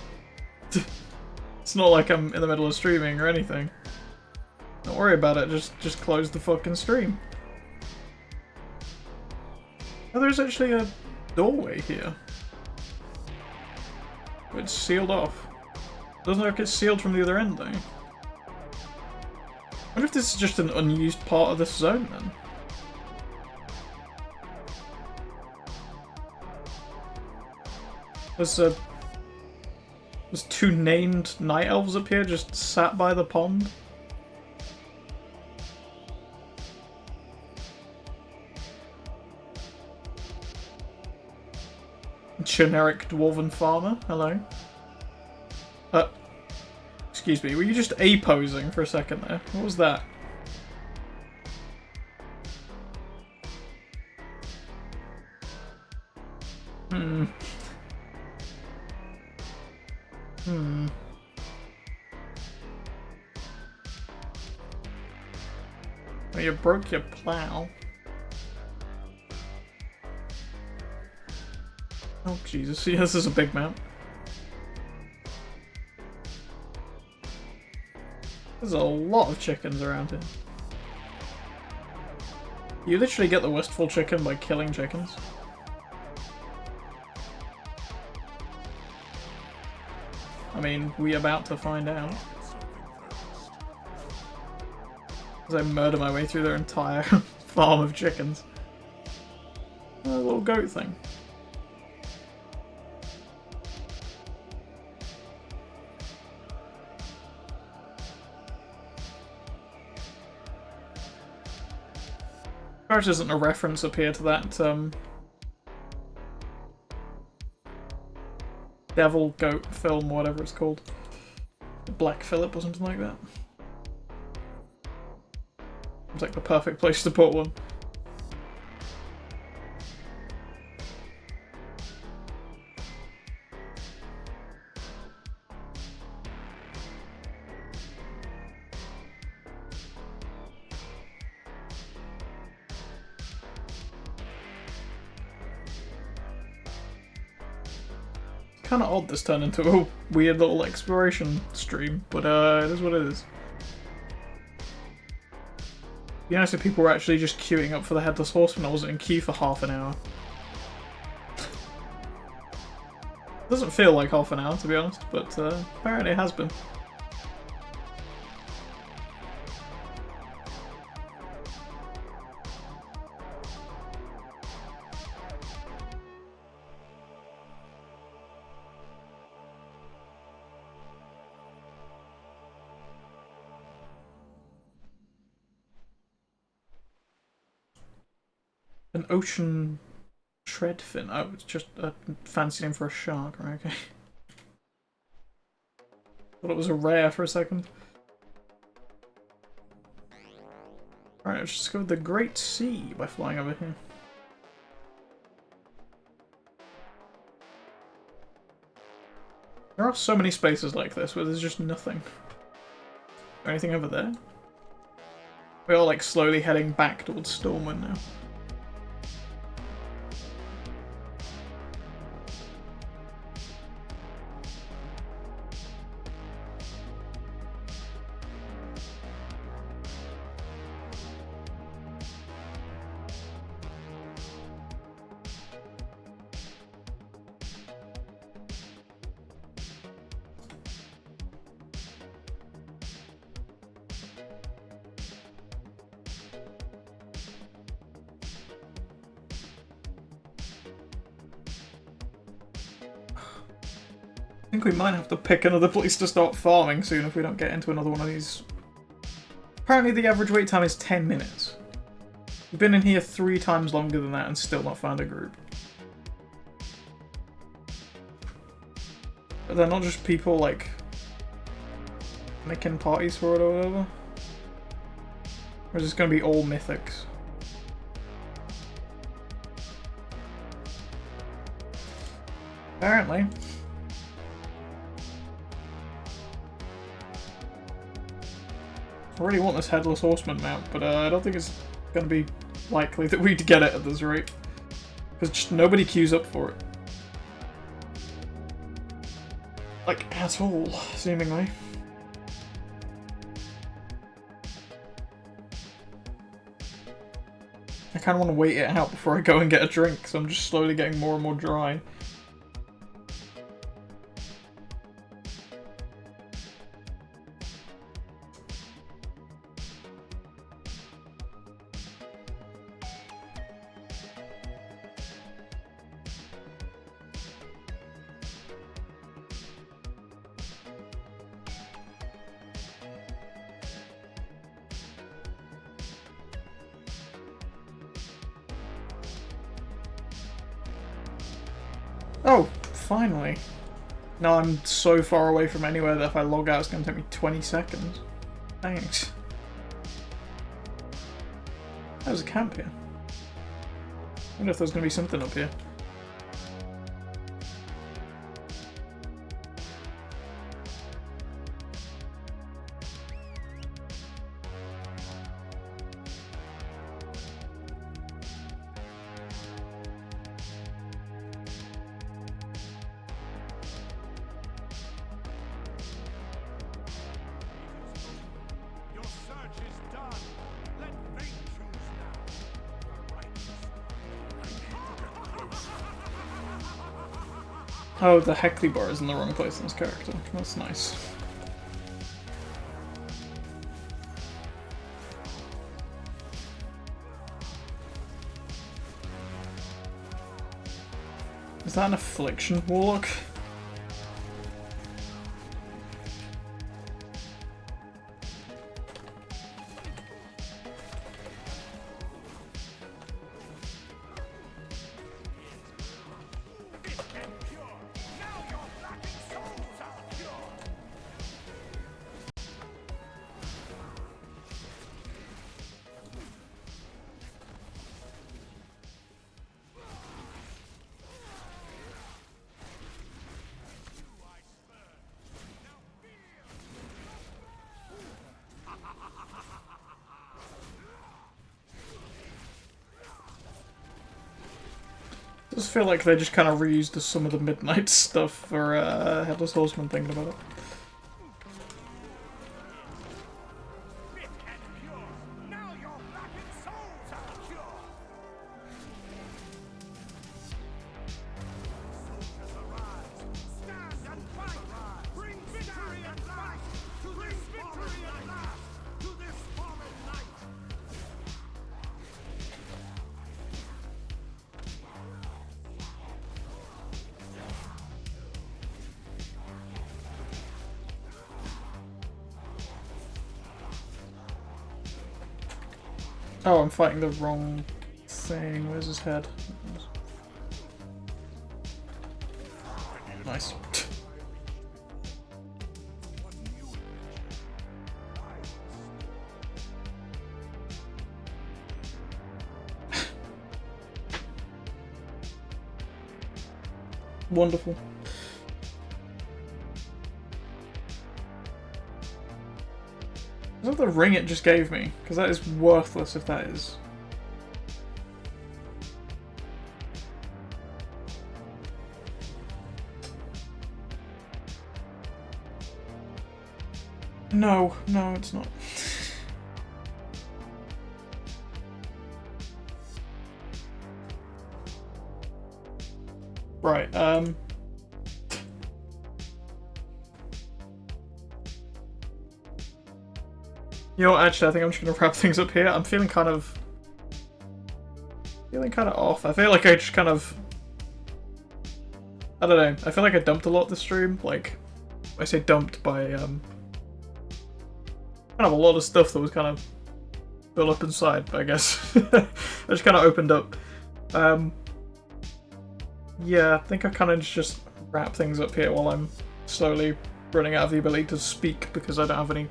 It's not like I'm in the middle of streaming or anything. Don't worry about it, just close the fucking stream. Oh, there's actually a doorway here. It's sealed off. Doesn't look like it's sealed from the other end, though. I wonder if this is just an unused part of this zone, then. There's 2 named night elves up here just sat by the pond. Generic dwarven farmer, hello. Excuse me, were you just A-posing for a second there? What was that? Well, you broke your plow. Oh, Jesus. Yeah, this is a big map. There's a lot of chickens around here. You literally get the wistful chicken by killing chickens. I mean, we about to find out. As I murder my way through their entire farm of chickens. A little goat thing. Perhaps isn't a reference up here to that devil goat film, whatever it's called. Black Phillip or something like that. It's like the perfect place to put one. Kind of odd this turned into a weird little exploration stream, but it is what it is. Be nice if people were actually just queuing up for the Headless Horseman. I wasn't in queue for half an hour. Doesn't feel like half an hour, to be honest, but apparently it has been. An ocean treadfin. Oh, it's just a fancy name for a shark, right? Okay. Thought it was a rare for a second. Alright, let's just go with the Great Sea by flying over here. There are so many spaces like this where there's just nothing. Anything over there? We're all like slowly heading back towards Stormwind now. I think we might have to pick another place to start farming soon if we don't get into another one of these. Apparently the average wait time is 10 minutes. We've been in here 3 times longer than that and still not found a group. But they're not just people, like, making parties for it or whatever? Or is this going to be all mythics? Apparently. I really want this Headless Horseman mount, but I don't think it's going to be likely that we'd get it at this rate. Because just nobody queues up for it. Like, at all, seemingly. I kind of want to wait it out before I go and get a drink, so I'm just slowly getting more and more dry. Oh, finally. No, I'm so far away from anywhere that if I log out it's going to take me 20 seconds. Thanks. There's a camp here. I wonder if there's going to be something up here. Your search is done. Let fate choose now. The righteous. Oh, the Heckley bar is in the wrong place in this character. That's nice. Is that an Affliction Warlock? I just feel like they just kind of reused some of the Midnight stuff for Headless Horseman, thinking about it. Now your blackened souls are pure. Soldiers arise, stand and fight. Bring victory at last to this victory at last to this fallen knight. Oh, I'm fighting the wrong thing. Where's his head? Nice. Wonderful. Is that the ring it just gave me? Because that is worthless if that is. No, no, it's not. Right, you know what, actually, I think I'm just gonna wrap things up here. I'm feeling kind of off. I feel like I just kind of... I don't know. I feel like I dumped a lot this stream. Like, I say dumped by, kind of a lot of stuff that was kind of built up inside, I guess. I just kind of opened up. Yeah, I think I kind of just wrap things up here while I'm slowly running out of the ability to speak because I don't have any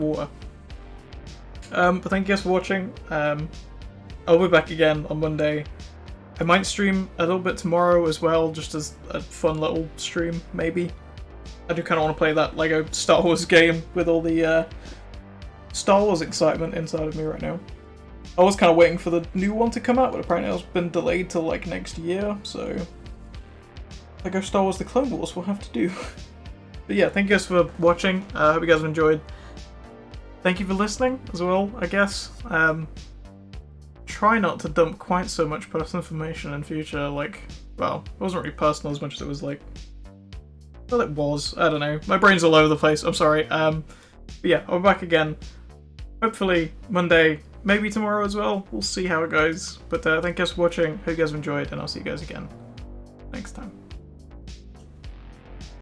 water. But thank you guys for watching. I'll be back again on Monday. I might stream a little bit tomorrow as well, just as a fun little stream, maybe. I do kind of want to play that LEGO Star Wars game with all the Star Wars excitement inside of me right now. I was kind of waiting for the new one to come out, but apparently it's been delayed till like next year, so LEGO Star Wars The Clone Wars will have to do. But yeah, thank you guys for watching. I hope you guys have enjoyed. Thank you for listening as well, I guess. Try not to dump quite so much personal information in future, like, well, it wasn't really personal as much as it was like, well, it was, I don't know, my brain's all over the place, I'm sorry. But yeah, I'll be back again, hopefully Monday, maybe tomorrow as well, we'll see how it goes. But thank you guys for watching, hope you guys have enjoyed, and I'll see you guys again next time.